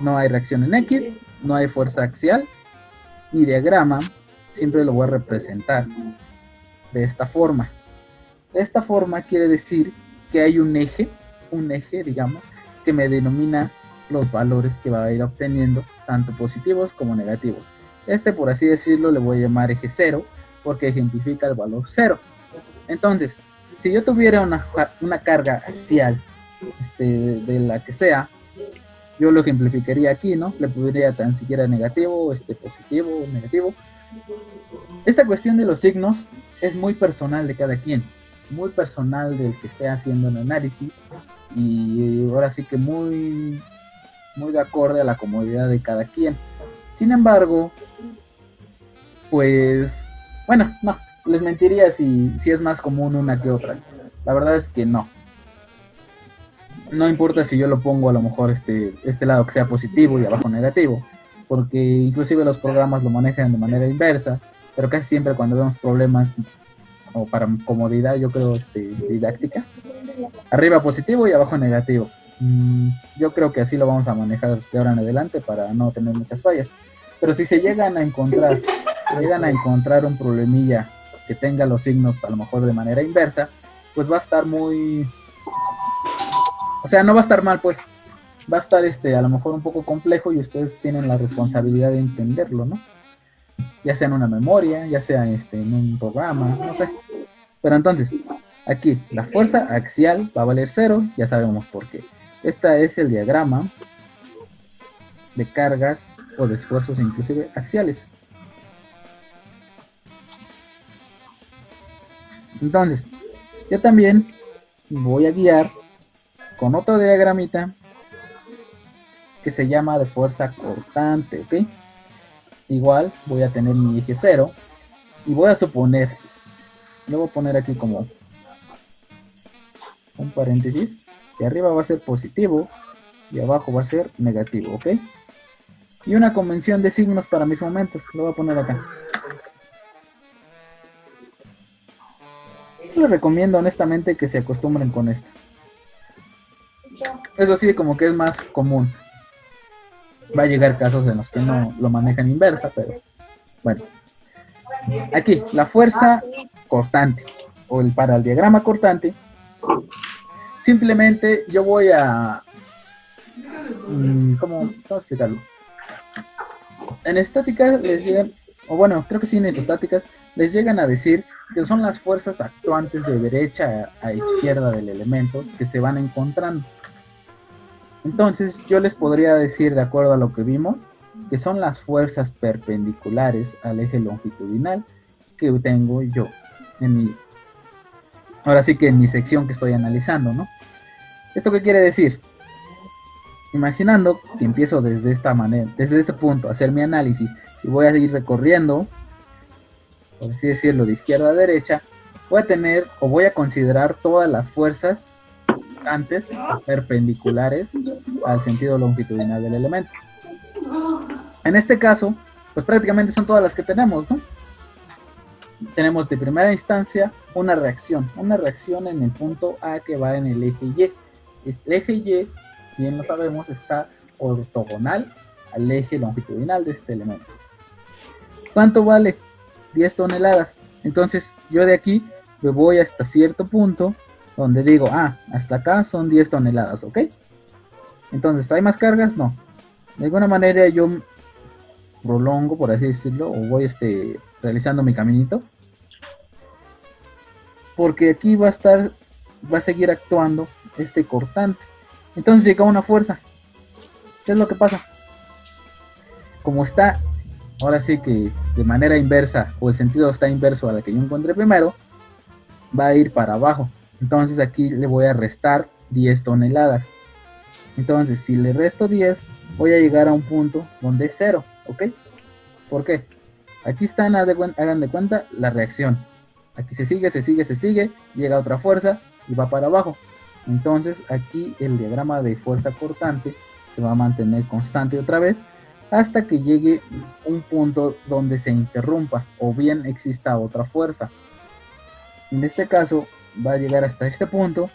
No hay reacción en X, no hay fuerza axial. Mi diagrama siempre lo voy a representar de esta forma. De esta forma quiere decir que hay un eje, digamos, que me denomina los valores que va a ir obteniendo, tanto positivos como negativos. Por así decirlo, le voy a llamar eje 0, porque ejemplifica el valor 0. Entonces, si yo tuviera una carga axial, de la que sea, yo lo ejemplificaría aquí, ¿no? Le pondría tan siquiera negativo, positivo, negativo. Esta cuestión de los signos es muy personal de cada quien, muy personal del que esté haciendo el análisis, y ahora sí que muy de acorde a la comodidad de cada quien. Sin embargo, pues, bueno, no, les mentiría si es más común una que otra. La verdad es que no. No importa si yo lo pongo a lo mejor este lado que sea positivo y abajo negativo, porque inclusive los programas lo manejan de manera inversa, pero casi siempre cuando vemos problemas, o para comodidad, yo creo, didáctica, arriba positivo y abajo negativo. Yo creo que así lo vamos a manejar de ahora en adelante para no tener muchas fallas. Pero si se llegan a encontrar un problemilla que tenga los signos a lo mejor de manera inversa, pues va a estar muy... O sea, no va a estar mal, pues. Va a estar a lo mejor un poco complejo y ustedes tienen la responsabilidad de entenderlo, ¿no? Ya sea en una memoria, ya sea en un programa, no sé. Pero entonces, aquí la fuerza axial va a valer 0, ya sabemos por qué. Este es el diagrama de cargas o de esfuerzos inclusive axiales. Entonces, yo también voy a guiar con otro diagramita que se llama de fuerza cortante, ¿ok? Igual voy a tener mi eje 0 y voy a suponer, le voy a poner aquí como un paréntesis, que arriba va a ser positivo y abajo va a ser negativo, ¿ok? Y una convención de signos para mis momentos, lo voy a poner acá. Les recomiendo honestamente que se acostumbren con esto. Eso sí, como que es más común. Va a llegar casos en los que no lo manejan inversa, pero bueno. Aquí, la fuerza cortante, o para el diagrama cortante, simplemente yo voy a... ¿Cómo explicarlo? En estática les llegan, o bueno, creo que sí en estáticas, les llegan a decir que son las fuerzas actuantes de derecha a izquierda del elemento que se van encontrando. Entonces yo les podría decir, de acuerdo a lo que vimos, que son las fuerzas perpendiculares al eje longitudinal que tengo yo en mi, ahora sí que en mi sección que estoy analizando, ¿no? ¿Esto qué quiere decir? Imaginando que empiezo desde esta manera, desde este punto, a hacer mi análisis y voy a seguir recorriendo, por así decirlo, de izquierda a derecha, voy a tener o voy a considerar todas las fuerzas antes perpendiculares al sentido longitudinal del elemento. En este caso, pues prácticamente son todas las que tenemos, ¿no? Tenemos de primera instancia una reacción en el punto A que va en el eje Y. Este eje Y, bien lo sabemos, está ortogonal al eje longitudinal de este elemento. ¿Cuánto vale? 10 toneladas. Entonces yo de aquí me voy hasta cierto punto donde digo, hasta acá son 10 toneladas, ¿ok? Entonces, ¿hay más cargas? No. De alguna manera yo prolongo, por así decirlo, o voy realizando mi caminito. Porque aquí va a seguir actuando este cortante. Entonces llega una fuerza. ¿Qué es lo que pasa? Como está, ahora sí que de manera inversa, o el sentido está inverso a la que yo encontré primero, va a ir para abajo. Entonces aquí le voy a restar 10 toneladas. Entonces si le resto 10, voy a llegar a un punto donde es 0, ¿ok? ¿Por qué? Aquí están, hagan de cuenta, la reacción. Aquí se sigue, llega otra fuerza y va para abajo. Entonces aquí el diagrama de fuerza cortante se va a mantener constante otra vez hasta que llegue un punto donde se interrumpa o bien exista otra fuerza. En este caso va a llegar hasta este punto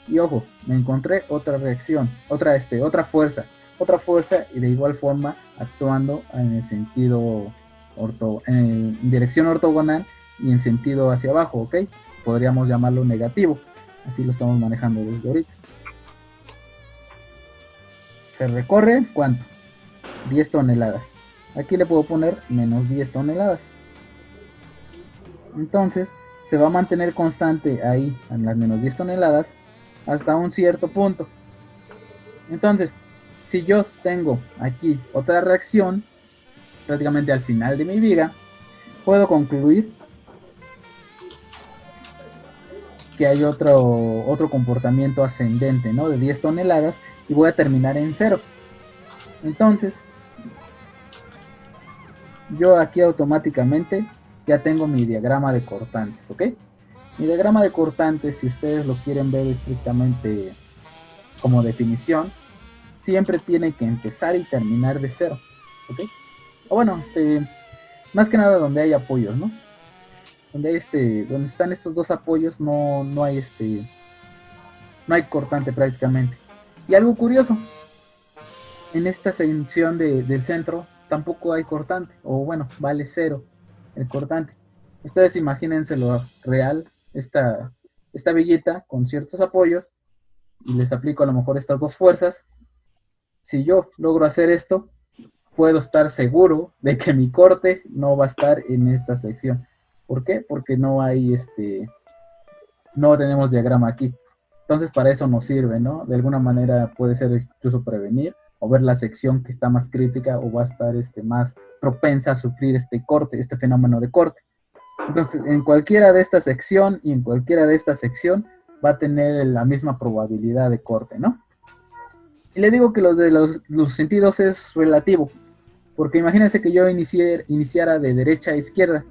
y ojo, me encontré otra reacción, otra fuerza y de igual forma actuando en el sentido en dirección ortogonal y en sentido hacia abajo, ¿ok? Podríamos llamarlo negativo, así lo estamos manejando desde ahorita. Se recorre, ¿cuánto? 10 toneladas. Aquí le puedo poner menos 10 toneladas. Entonces se va a mantener constante ahí en las menos 10 toneladas hasta un cierto punto. Entonces, si yo tengo aquí otra reacción, prácticamente al final de mi viga, puedo concluir que hay otro comportamiento ascendente, ¿no? De 10 toneladas y voy a terminar en 0. Entonces, yo aquí automáticamente ya tengo mi diagrama de cortantes, ¿ok? Mi diagrama de cortantes, si ustedes lo quieren ver estrictamente como definición, siempre tiene que empezar y terminar de 0, ¿ok? O bueno, más que nada donde hay apoyos, ¿no? Donde están estos dos apoyos no hay no hay cortante prácticamente. Y algo curioso, en esta sección del centro tampoco hay cortante, o bueno, vale 0 el cortante. Ustedes imagínenselo real, esta villita con ciertos apoyos, y les aplico a lo mejor estas dos fuerzas. Si yo logro hacer esto, puedo estar seguro de que mi corte no va a estar en esta sección. ¿Por qué? Porque no tenemos diagrama aquí. Entonces para eso nos sirve, ¿no? De alguna manera puede ser incluso prevenir o ver la sección que está más crítica o va a estar más propensa a sufrir este corte, este fenómeno de corte. Entonces, en cualquiera de esta sección y en cualquiera de esta sección va a tener la misma probabilidad de corte, ¿no? Y le digo que los sentidos es relativo, porque imagínense que yo iniciara de derecha a izquierda.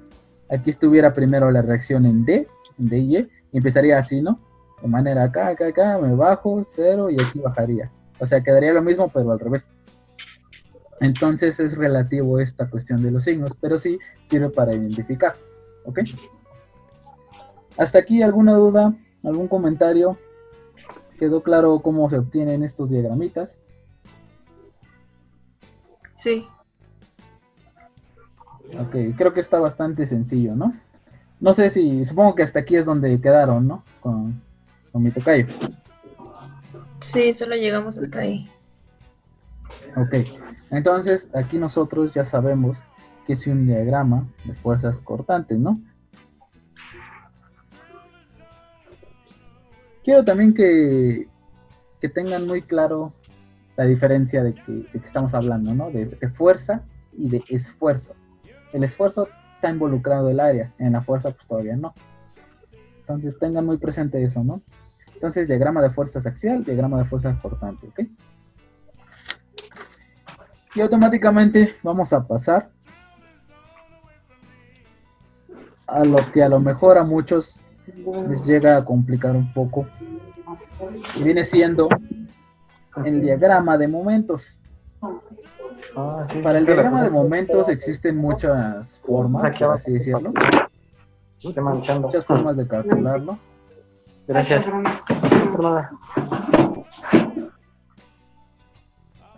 Aquí estuviera primero la reacción en D y E, y empezaría así, ¿no? De manera acá, me bajo, 0 y aquí bajaría. O sea, quedaría lo mismo, pero al revés. Entonces es relativo esta cuestión de los signos, pero sí sirve para identificar, ¿ok? ¿Hasta aquí alguna duda, algún comentario? ¿Quedó claro cómo se obtienen estos diagramitas? Sí. Ok, creo que está bastante sencillo, ¿no? No sé si, supongo que hasta aquí es donde quedaron, ¿no? Con mi tocayo. Sí, solo llegamos hasta ahí. Ok, entonces aquí nosotros ya sabemos que es un diagrama de fuerzas cortantes, ¿no? Quiero también que tengan muy claro la diferencia de que estamos hablando, ¿no? De fuerza y de esfuerzo. El esfuerzo está involucrado el área, en la fuerza pues todavía no. Entonces tengan muy presente eso, ¿no? Entonces diagrama de fuerzas axial, diagrama de fuerzas cortante, ¿ok? Y automáticamente vamos a pasar a lo que a lo mejor a muchos les llega a complicar un poco, y viene siendo el diagrama de momentos. Para el diagrama de momentos existen muchas formas, por así decirlo, muchas formas de calcularlo. Gracias.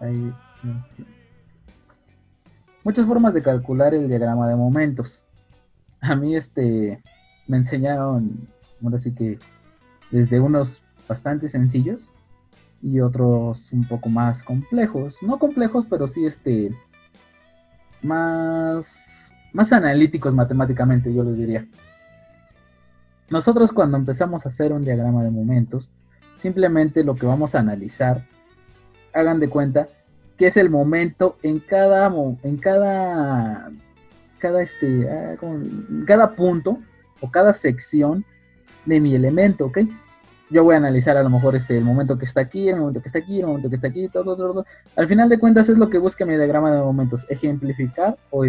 Hay muchas formas de calcular el diagrama de momentos. A mí me enseñaron, ahora sí que desde unos bastante sencillos y otros un poco más complejos. No complejos, pero sí más analíticos matemáticamente, yo les diría. Nosotros cuando empezamos a hacer un diagrama de momentos, simplemente lo que vamos a analizar, hagan de cuenta que es el momento en cada punto o cada sección de mi elemento, ¿ok? Yo voy a analizar a lo mejor el momento que está aquí, el momento que está aquí, el momento que está aquí, todo. Al final de cuentas es lo que busca mi diagrama de momentos, ejemplificar o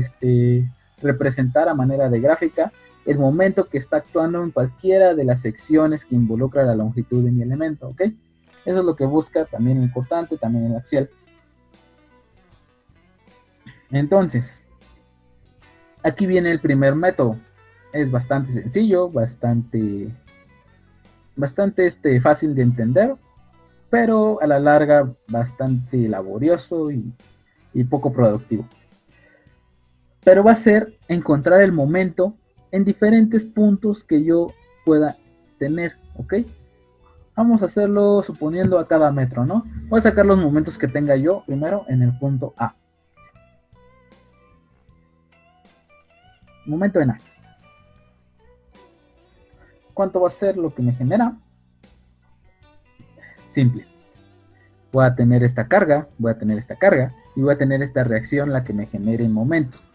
representar a manera de gráfica el momento que está actuando en cualquiera de las secciones que involucra la longitud de mi elemento, ¿ok? Eso es lo que busca también el cortante, también el axial. Entonces, aquí viene el primer método. Es bastante sencillo, bastante fácil de entender, pero a la larga bastante laborioso y poco productivo. Pero va a ser encontrar el momento en diferentes puntos que yo pueda tener, ¿ok? Vamos a hacerlo suponiendo a cada metro, ¿no? Voy a sacar los momentos que tenga yo primero en el punto A. Momento en A. ¿Cuánto va a ser lo que me genera? Simple. Voy a tener esta carga, y voy a tener esta reacción la que me genere en momentos.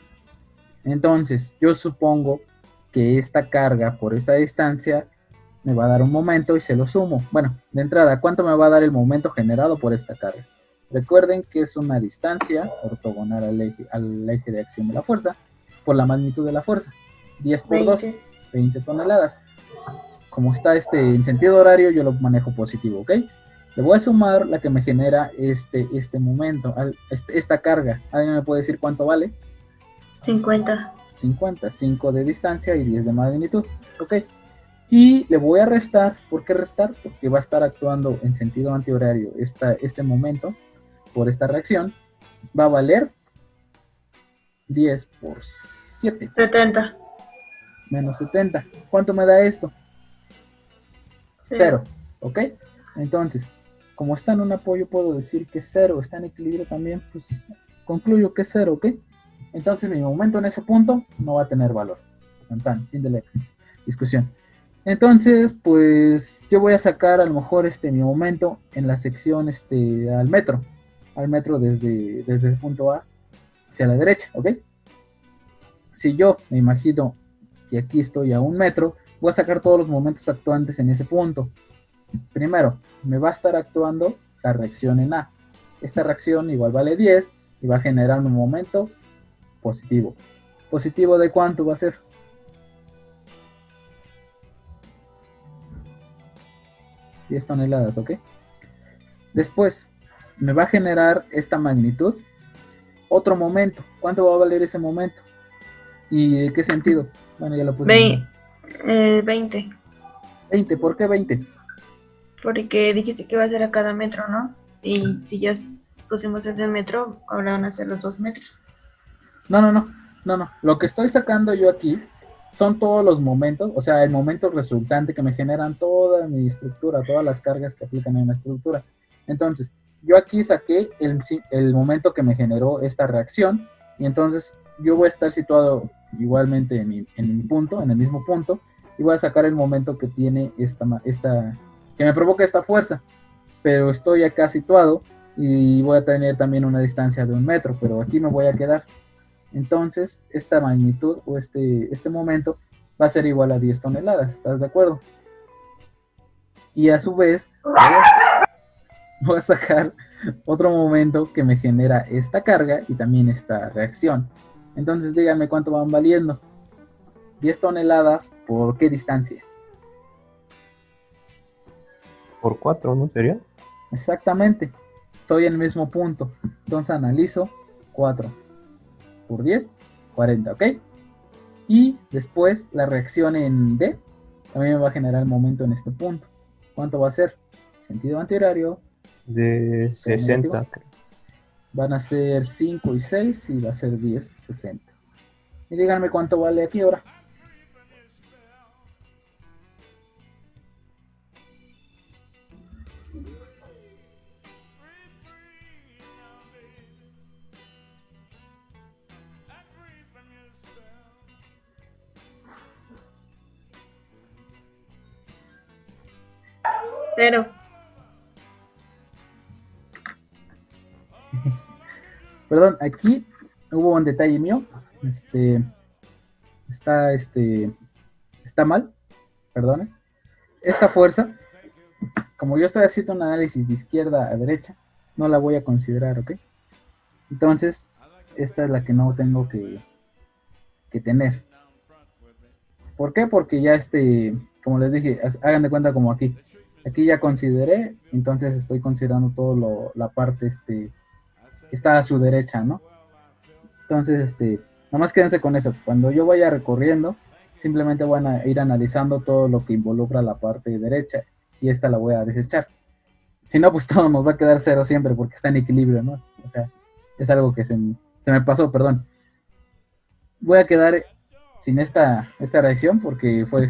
Entonces, yo supongo que esta carga por esta distancia me va a dar un momento y se lo sumo. Bueno, de entrada, ¿cuánto me va a dar el momento generado por esta carga? Recuerden que es una distancia ortogonal al eje de acción de la fuerza por la magnitud de la fuerza. 10 por 2, 20 toneladas. Como está en sentido horario, yo lo manejo positivo, ¿ok? Le voy a sumar la que me genera este momento, esta carga. ¿Alguien me puede decir cuánto vale? 50. 50, 5 de distancia y 10 de magnitud, ¿ok? Y le voy a restar. ¿Por qué restar? Porque va a estar actuando en sentido antihorario este momento por esta reacción. Va a valer 10 por 7. 70. menos 70. ¿Cuánto me da esto? 0, ¿ok? Entonces, como está en un apoyo, puedo decir que 0, está en equilibrio también, pues concluyo que es 0, ¿ok? Entonces mi momento en ese punto no va a tener valor. Fin de la discusión. Entonces, pues yo voy a sacar a lo mejor mi momento en la sección al metro desde el punto A hacia la derecha, ¿ok? Si yo me imagino que aquí estoy a 1 metro, voy a sacar todos los momentos actuantes en ese punto. Primero, me va a estar actuando la reacción en A. Esta reacción igual vale 10 y va a generar un momento positivo. ¿Positivo de cuánto va a ser? 10 toneladas, ¿ok? Después, me va a generar esta magnitud otro momento. ¿Cuánto va a valer ese momento? ¿Y en qué sentido? Bueno, ya lo puse. 20. 20, ¿por qué 20? Porque dijiste que iba a ser a cada metro, ¿no? Y si ya pusimos el de metro, ahora van a ser los 2 metros. No. Lo que estoy sacando yo aquí son todos los momentos, o sea, el momento resultante que me generan toda mi estructura, todas las cargas que aplican en la estructura. Entonces, yo aquí saqué el momento que me generó esta reacción, y entonces yo voy a estar situado igualmente en mi punto, en el mismo punto, y voy a sacar el momento que tiene que me provoca esta fuerza, pero estoy acá situado y voy a tener también una distancia de 1 metro, pero aquí me voy a quedar. Entonces, esta magnitud o este momento va a ser igual a 10 toneladas, ¿estás de acuerdo? Y a su vez, voy a sacar otro momento que me genera esta carga y también esta reacción. Entonces, díganme cuánto van valiendo. 10 toneladas, ¿por qué distancia? Por 4, ¿no sería? Exactamente, estoy en el mismo punto. Entonces analizo 4 por 10, 40, ¿ok? Y después la reacción en D también me va a generar el momento en este punto. ¿Cuánto va a ser? Sentido antihorario. De 60, creo. Van a ser 5 y 6 y va a ser 10, 60. Y díganme cuánto vale aquí ahora. Cero. Perdón, aquí hubo un detalle mío. Está mal. Perdón. Esta fuerza, como yo estoy haciendo un análisis de izquierda a derecha, no la voy a considerar, ¿ok? Entonces, esta es la que no tengo que tener. ¿Por qué? Porque ya como les dije, hagan de cuenta como aquí. Aquí ya consideré, entonces estoy considerando todo la parte que está a su derecha, ¿no? Entonces, nada más quédense con eso. Cuando yo vaya recorriendo, simplemente van a ir analizando todo lo que involucra la parte derecha y esta la voy a desechar. Si no, pues todo nos va a quedar 0 siempre porque está en equilibrio, ¿no? O sea, es algo que se me pasó, perdón. Voy a quedar sin esta reacción porque fue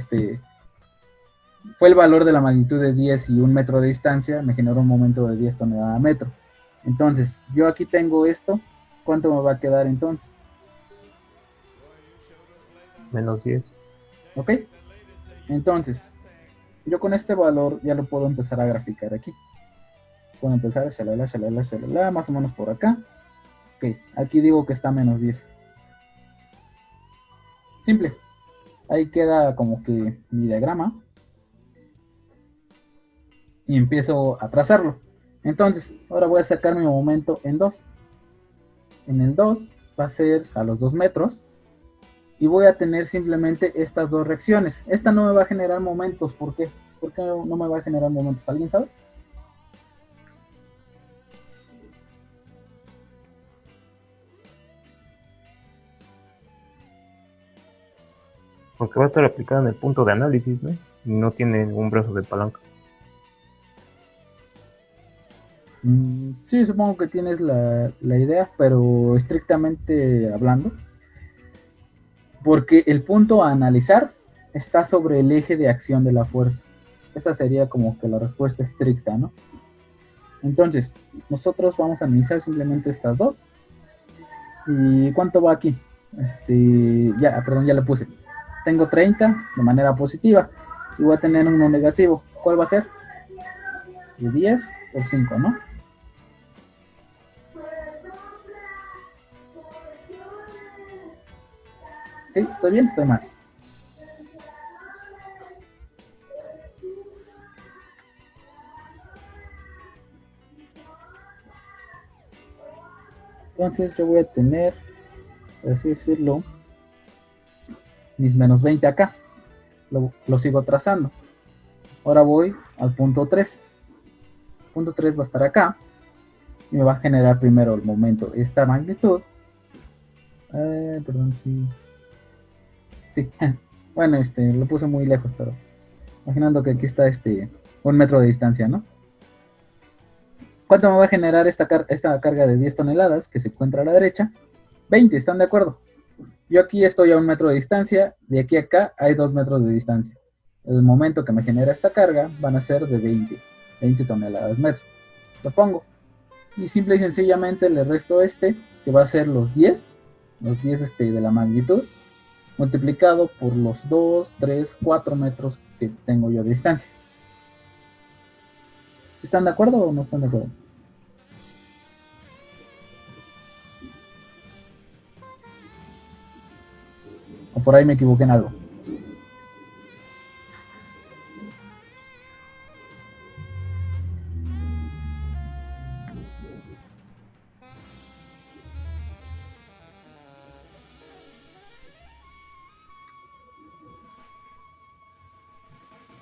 el valor de la magnitud de 10 y 1 metro de distancia, me generó un momento de 10 toneladas a metro. Entonces, yo aquí tengo esto, ¿cuánto me va a quedar entonces? Menos 10. ¿Ok? Entonces, yo con este valor ya lo puedo empezar a graficar aquí. Puedo empezar, shalala, más o menos por acá. Ok, aquí digo que está menos 10. Simple. Ahí queda como que mi diagrama. Y empiezo a trazarlo. Entonces, ahora voy a sacar mi momento en 2. En el 2 va a ser a los 2 metros. Y voy a tener simplemente estas dos reacciones. Esta no me va a generar momentos. ¿Por qué? ¿Por qué no me va a generar momentos? ¿Alguien sabe? Porque va a estar aplicada en el punto de análisis, ¿no? Y no tiene un brazo de palanca. Sí, supongo que tienes la idea, pero estrictamente hablando, Porque el punto a analizar está sobre el eje de acción de la fuerza. Esta sería como que la respuesta estricta, ¿no? Entonces, nosotros vamos a analizar simplemente estas dos. ¿Y cuánto va aquí? Perdón, ya le puse. Tengo 30 de manera positiva y voy a tener uno negativo. ¿Cuál va a ser? De 10 por 5, ¿no? ¿Sí? ¿Estoy bien? ¿Estoy mal? Entonces yo voy a tener, por así decirlo, mis menos 20 acá. Lo sigo trazando. Ahora voy al punto 3. El punto 3 va a estar acá. Y me va a generar primero el momento. Esta magnitud. Perdón, sí. Sí. Bueno, lo puse muy lejos, pero imaginando que aquí está 1 metro de distancia, ¿no? ¿Cuánto me va a generar esta carga de 10 toneladas que se encuentra a la derecha? 20, ¿están de acuerdo? Yo aquí estoy a 1 metro de distancia, de aquí a acá hay 2 metros de distancia. El momento que me genera esta carga van a ser de 20 toneladas metro. Lo pongo. Y simple y sencillamente le resto que va a ser los 10 de la magnitud, multiplicado por los 2, 3, 4 metros que tengo yo de distancia. ¿Sí están de acuerdo o no están de acuerdo? O por ahí me equivoqué en algo.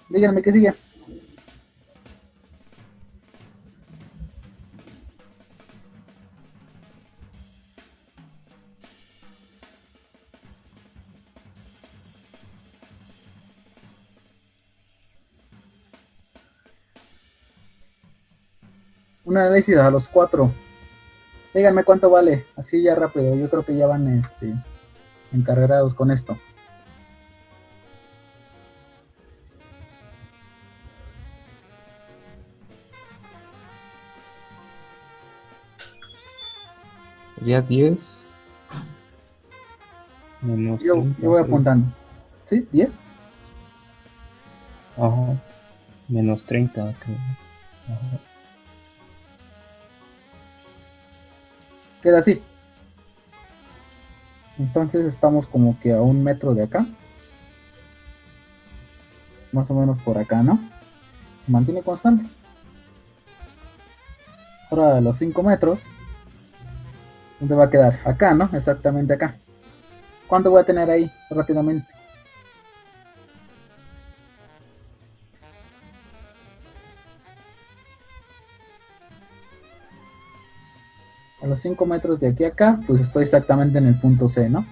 Díganme qué sigue. Un análisis a los 4. Díganme cuánto vale. Así ya rápido. Yo creo que ya van encargados con esto. Sería 10 menos Yo 30, voy creo. apuntando. ¿Sí? ¿10? Ajá. Menos 30, creo. Ajá. Queda así. Entonces estamos como que a 1 metro de acá. Más o menos por acá, ¿no? Se mantiene constante. Ahora a los 5 metros. ¿Dónde va a quedar? Acá, ¿no? Exactamente acá. ¿Cuánto voy a tener ahí rápidamente? A los 5 metros de aquí a acá, pues estoy exactamente en el punto C, ¿no?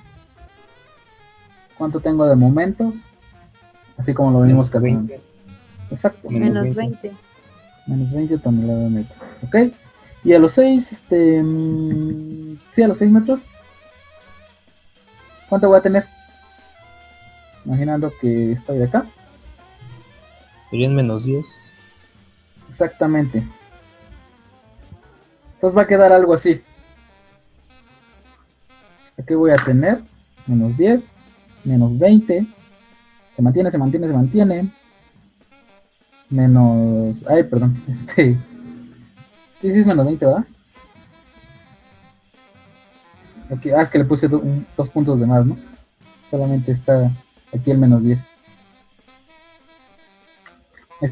¿Cuánto tengo de momentos? Así como lo venimos calculando. 20. Exacto. Menos 20. 20. Menos 20 toneladas de metro. ¿Ok? Y a los 6, sí, a los 6 metros. ¿Cuánto voy a tener? Imaginando que estoy acá. Serían menos 10. Exactamente. Entonces va a quedar algo así. Aquí voy a tener menos 10, menos 20. Se mantiene, se mantiene, se mantiene. Menos... Ay, perdón. Sí, sí es menos 20, ¿verdad? Aquí, es que le puse 2 puntos de más, ¿no? Solamente está aquí el menos 10.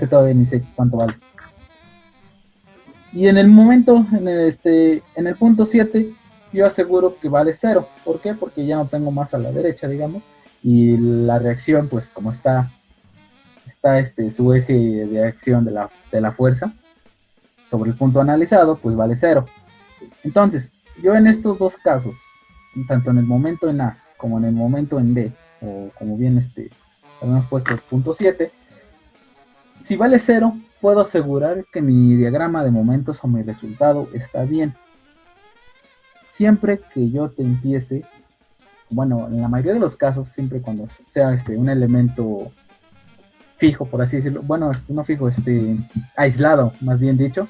Todavía ni sé cuánto vale. Y en el momento, en el punto 7, yo aseguro que vale 0. ¿Por qué? Porque ya no tengo más a la derecha, digamos. Y la reacción, pues como está su eje de acción de la fuerza sobre el punto analizado, pues vale 0. Entonces, yo en estos dos casos, tanto en el momento en A como en el momento en D, o como bien habíamos puesto el punto 7, si vale 0, puedo asegurar que mi diagrama de momentos o mi resultado está bien. Siempre que yo te empiece bueno, en la mayoría de los casos, siempre cuando sea un elemento fijo, por así decirlo, bueno, no fijo, aislado, más bien dicho,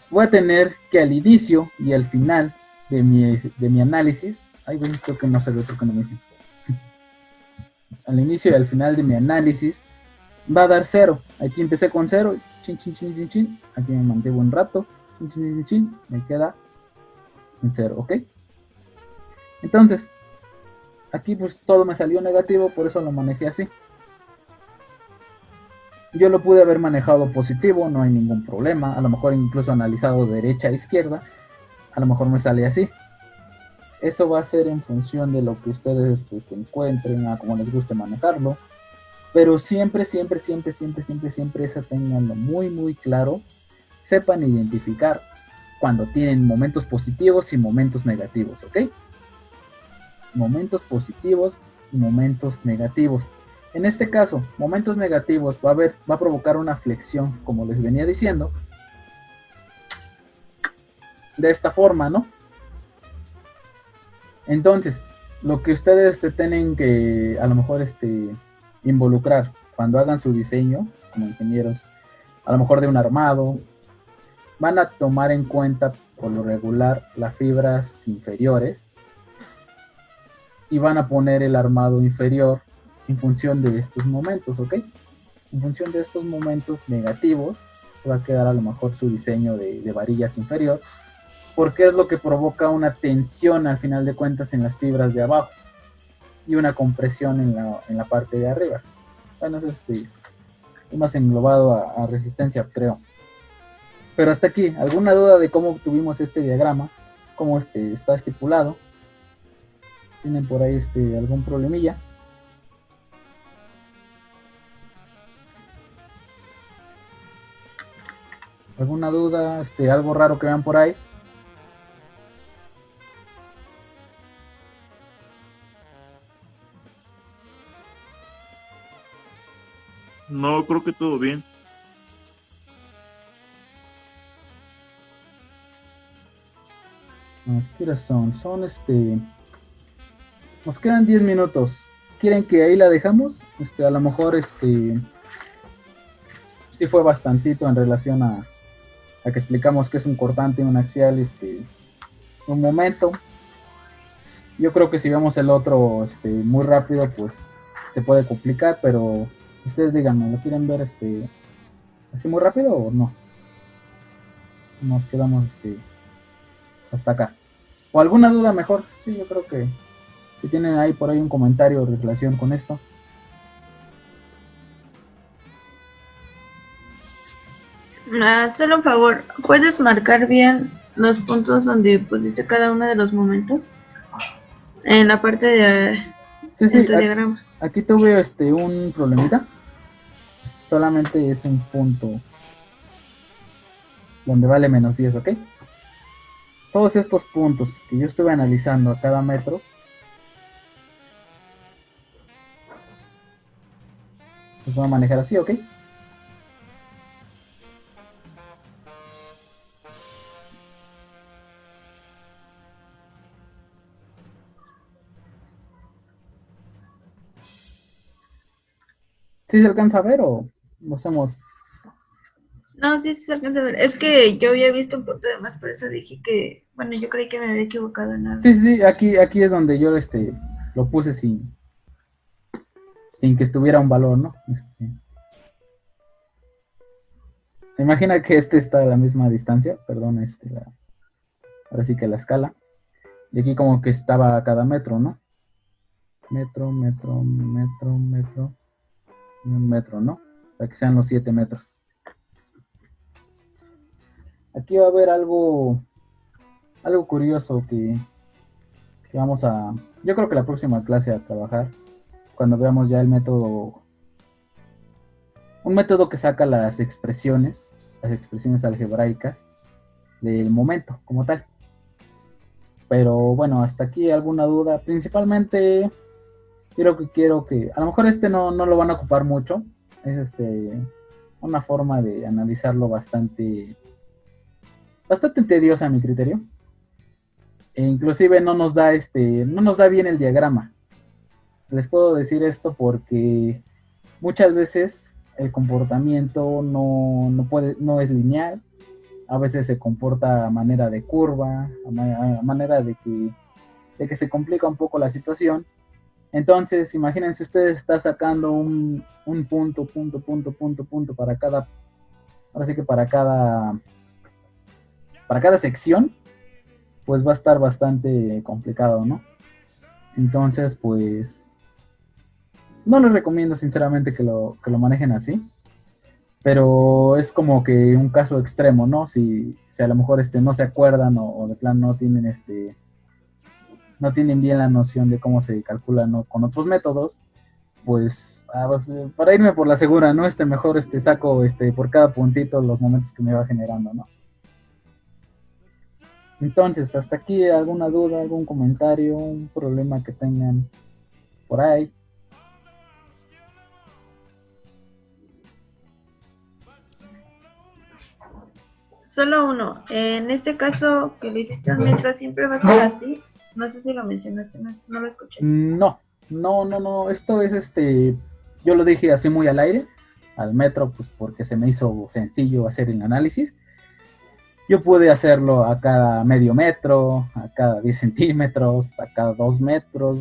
voy a tener que al inicio y al final de mi análisis, ay, bueno, creo que no sé otro que no me dice. Al inicio y al final de mi análisis va a dar 0. Aquí empecé con 0, chin, chin, chin, chin, chin. Aquí me mantengo un rato, chin, chin, chin, chin, me queda en 0, ¿ok? Entonces, aquí pues todo me salió negativo, por eso lo manejé así. Yo lo pude haber manejado positivo, no hay ningún problema. A lo mejor incluso analizado derecha a izquierda, a lo mejor me sale así. Eso va a ser en función de lo que ustedes se encuentren, a cómo les guste manejarlo. Pero siempre, siempre, siempre, siempre, siempre, siempre eso tenganlo muy, muy claro. Sepan identificar cuando tienen momentos positivos y momentos negativos, ¿ok? Momentos positivos y momentos negativos. En este caso, momentos negativos va a provocar una flexión, como les venía diciendo, de esta forma, ¿no? Entonces, lo que ustedes tienen que a lo mejor involucrar cuando hagan su diseño como ingenieros, a lo mejor de un armado, van a tomar en cuenta por lo regular las fibras inferiores y van a poner el armado inferior en función de estos momentos, ¿ok? En función de estos momentos negativos se va a quedar a lo mejor su diseño de varillas inferior, porque es lo que provoca una tensión al final de cuentas en las fibras de abajo y una compresión en la parte de arriba. Bueno, eso sí, es más englobado a resistencia, creo. Pero hasta aquí, ¿alguna duda de cómo obtuvimos este diagrama? ¿Cómo está estipulado? ¿Tienen por ahí algún problemilla? ¿Alguna duda? ¿Algo raro que vean por ahí? No, creo que todo bien. ¿Qué horas son? Nos quedan 10 minutos. ¿Quieren que ahí la dejamos? A lo mejor sí fue bastantito en relación a que explicamos que es un cortante, un axial, un momento. Yo creo que si vemos el otro muy rápido, pues se puede complicar, pero ustedes díganme, ¿lo quieren ver así muy rápido o no? Nos quedamos hasta acá. ¿O alguna duda mejor? Sí, yo creo que tienen ahí por ahí un comentario en relación con esto. Solo un favor, ¿puedes marcar bien los puntos donde pusiste cada uno de los momentos? En la parte de Sí, tu diagrama. aquí tuve un problemita. Solamente es un punto donde vale menos 10, ¿ok? Todos estos puntos que yo estuve analizando a cada metro, los voy a manejar así, ¿ok? ¿Sí se alcanza a ver o lo hacemos? No, sí, sí se alcanza a ver. Es que yo había visto un punto de más, por eso dije que, bueno, yo creí que me había equivocado en algo. Sí, aquí es donde yo lo puse sin que estuviera un valor, ¿no? Imagina que está a la misma distancia, perdón, ahora sí que la escala. Y aquí como que estaba a cada metro, ¿no? Metro, metro, metro, metro, y un metro, ¿no? Para que sean los 7 metros. Aquí va a haber algo curioso que vamos a... Yo creo que la próxima clase a trabajar, cuando veamos ya el método... Un método que saca las expresiones algebraicas del momento como tal. Pero bueno, hasta aquí alguna duda. Principalmente quiero que a lo mejor no lo van a ocupar mucho. Es una forma de analizarlo bastante tediosa a mi criterio. E inclusive no nos da bien el diagrama. Les puedo decir esto porque muchas veces el comportamiento no es lineal, a veces se comporta a manera de curva, a manera de que se complica un poco la situación. Entonces, imagínense ustedes está sacando un punto para cada, ahora sí que para cada sección, pues va a estar bastante complicado, ¿no? Entonces, pues, no les recomiendo sinceramente que lo manejen así, pero es como que un caso extremo, ¿no? Si a lo mejor no se acuerdan o de plan no tienen bien la noción de cómo se calcula, ¿no? Con otros métodos, pues, para irme por la segura, ¿no? Mejor saco por cada puntito los momentos que me va generando, ¿no? Entonces, hasta aquí, ¿alguna duda, algún comentario, un problema que tengan por ahí? Solo uno. En este caso que le hiciste un metro, siempre va a ser así. No sé si lo mencionaste, no lo escuché. No. Esto es yo lo dije así muy al aire, al metro, pues porque se me hizo sencillo hacer el análisis. Yo pude hacerlo a cada medio metro, a cada 10 centímetros, a cada 2 metros.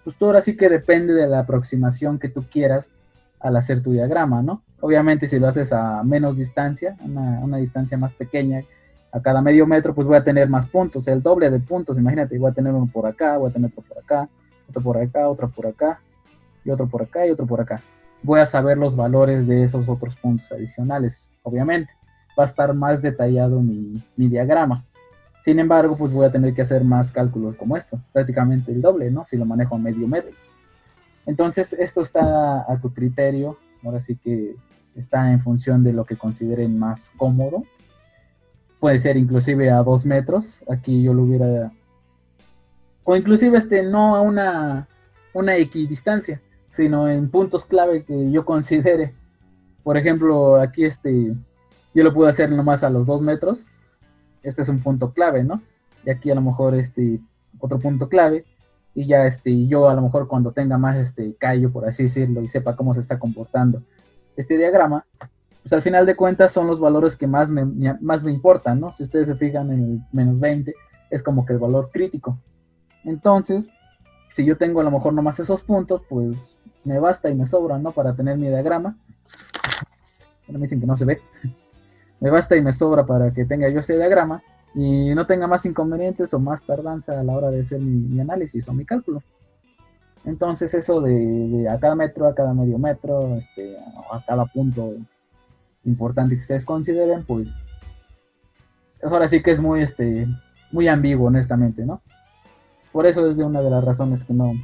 Pues todo ahora sí que depende de la aproximación que tú quieras al hacer tu diagrama, ¿no? Obviamente si lo haces a menos distancia, una distancia más pequeña, a cada medio metro, pues voy a tener más puntos, el doble de puntos. Imagínate, voy a tener uno por acá, voy a tener otro por acá, otro por acá, otro por acá, y otro por acá, y otro por acá. Voy a saber los valores de esos otros puntos adicionales, obviamente. Va a estar más detallado mi diagrama. Sin embargo, pues voy a tener que hacer más cálculos como esto, prácticamente el doble, ¿no? Si lo manejo a medio metro. Entonces, esto está a tu criterio, ahora sí que está en función de lo que consideren más cómodo. Puede ser inclusive a 2 metros, aquí yo lo hubiera... O inclusive no a una equidistancia, sino en puntos clave que yo considere. Por ejemplo, aquí yo lo puedo hacer nomás a los 2 metros. Este es un punto clave, ¿no? Y aquí a lo mejor otro punto clave. Y ya yo a lo mejor cuando tenga más callo, por así decirlo, y sepa cómo se está comportando este diagrama, pues al final de cuentas son los valores que más me importan, ¿no? Si ustedes se fijan en el menos 20, es como que el valor crítico. Entonces, si yo tengo a lo mejor nomás esos puntos, pues me basta y me sobra, ¿no? Para tener mi diagrama. Bueno, me dicen que no se ve. Me basta y me sobra para que tenga yo ese diagrama y no tenga más inconvenientes o más tardanza a la hora de hacer mi análisis o mi cálculo. Entonces eso de a cada metro, a cada medio metro, a cada punto importante que ustedes consideren, pues eso ahora sí que es muy ambiguo, honestamente, ¿no? Por eso es de una de las razones que no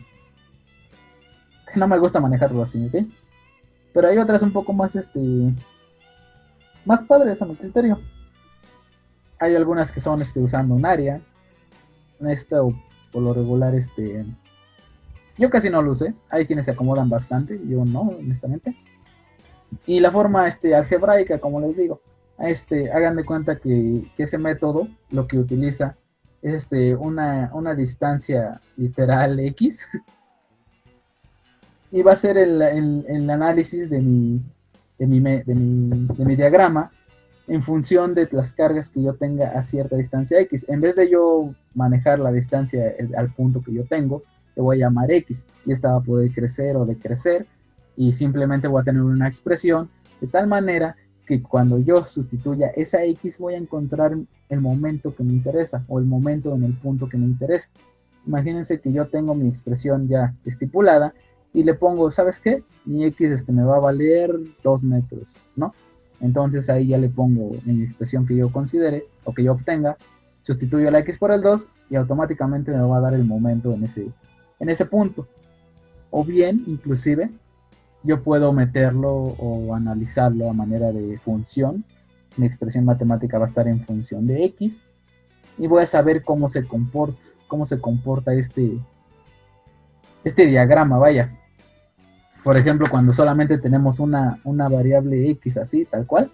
me gusta manejarlo así, ¿ok? Pero hay otras un poco más más padres a mi criterio. Hay algunas que son usando un área. Esto por lo regular yo casi no lo usé. Hay quienes se acomodan bastante, yo no, honestamente. Y la forma algebraica, como les digo, hagan de cuenta que ese método lo que utiliza es una distancia literal X y va a ser el análisis de mi diagrama en función de las cargas que yo tenga a cierta distancia X. En vez de yo manejar la distancia al punto que yo tengo, le voy a llamar X y esta va a poder crecer o decrecer y simplemente voy a tener una expresión de tal manera que cuando yo sustituya esa X voy a encontrar el momento que me interesa o el momento en el punto que me interesa. Imagínense que yo tengo mi expresión ya estipulada y le pongo, ¿sabes qué? Mi X me va a valer 2 metros, ¿no? Entonces ahí ya le pongo en la expresión que yo considere o que yo obtenga, sustituyo la X por el 2 y automáticamente me va a dar el momento en ese punto. O bien, inclusive, yo puedo meterlo o analizarlo a manera de función. Mi expresión matemática va a estar en función de X y voy a saber cómo se comporta este diagrama, vaya. Por ejemplo, cuando solamente tenemos una variable X así, tal cual,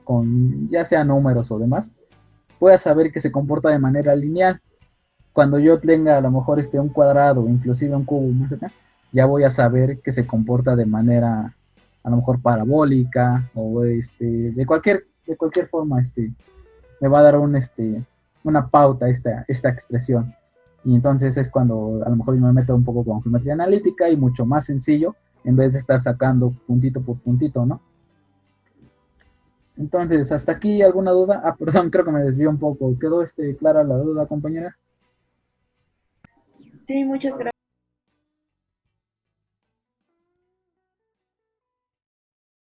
con ya sea números o demás, voy a saber que se comporta de manera lineal. cuando yo tenga a lo mejor un cuadrado, inclusive un cubo más acá, ya voy a saber que se comporta de manera a lo mejor parabólica o de cualquier forma, me va a dar una pauta esta expresión. Y entonces es cuando a lo mejor yo me meto un poco con geometría analítica y mucho más sencillo en vez de estar sacando puntito por puntito, ¿no? Entonces, hasta aquí alguna duda. Ah, perdón, creo que me desvió un poco. ¿Quedó clara la duda, compañera? Sí, muchas gracias.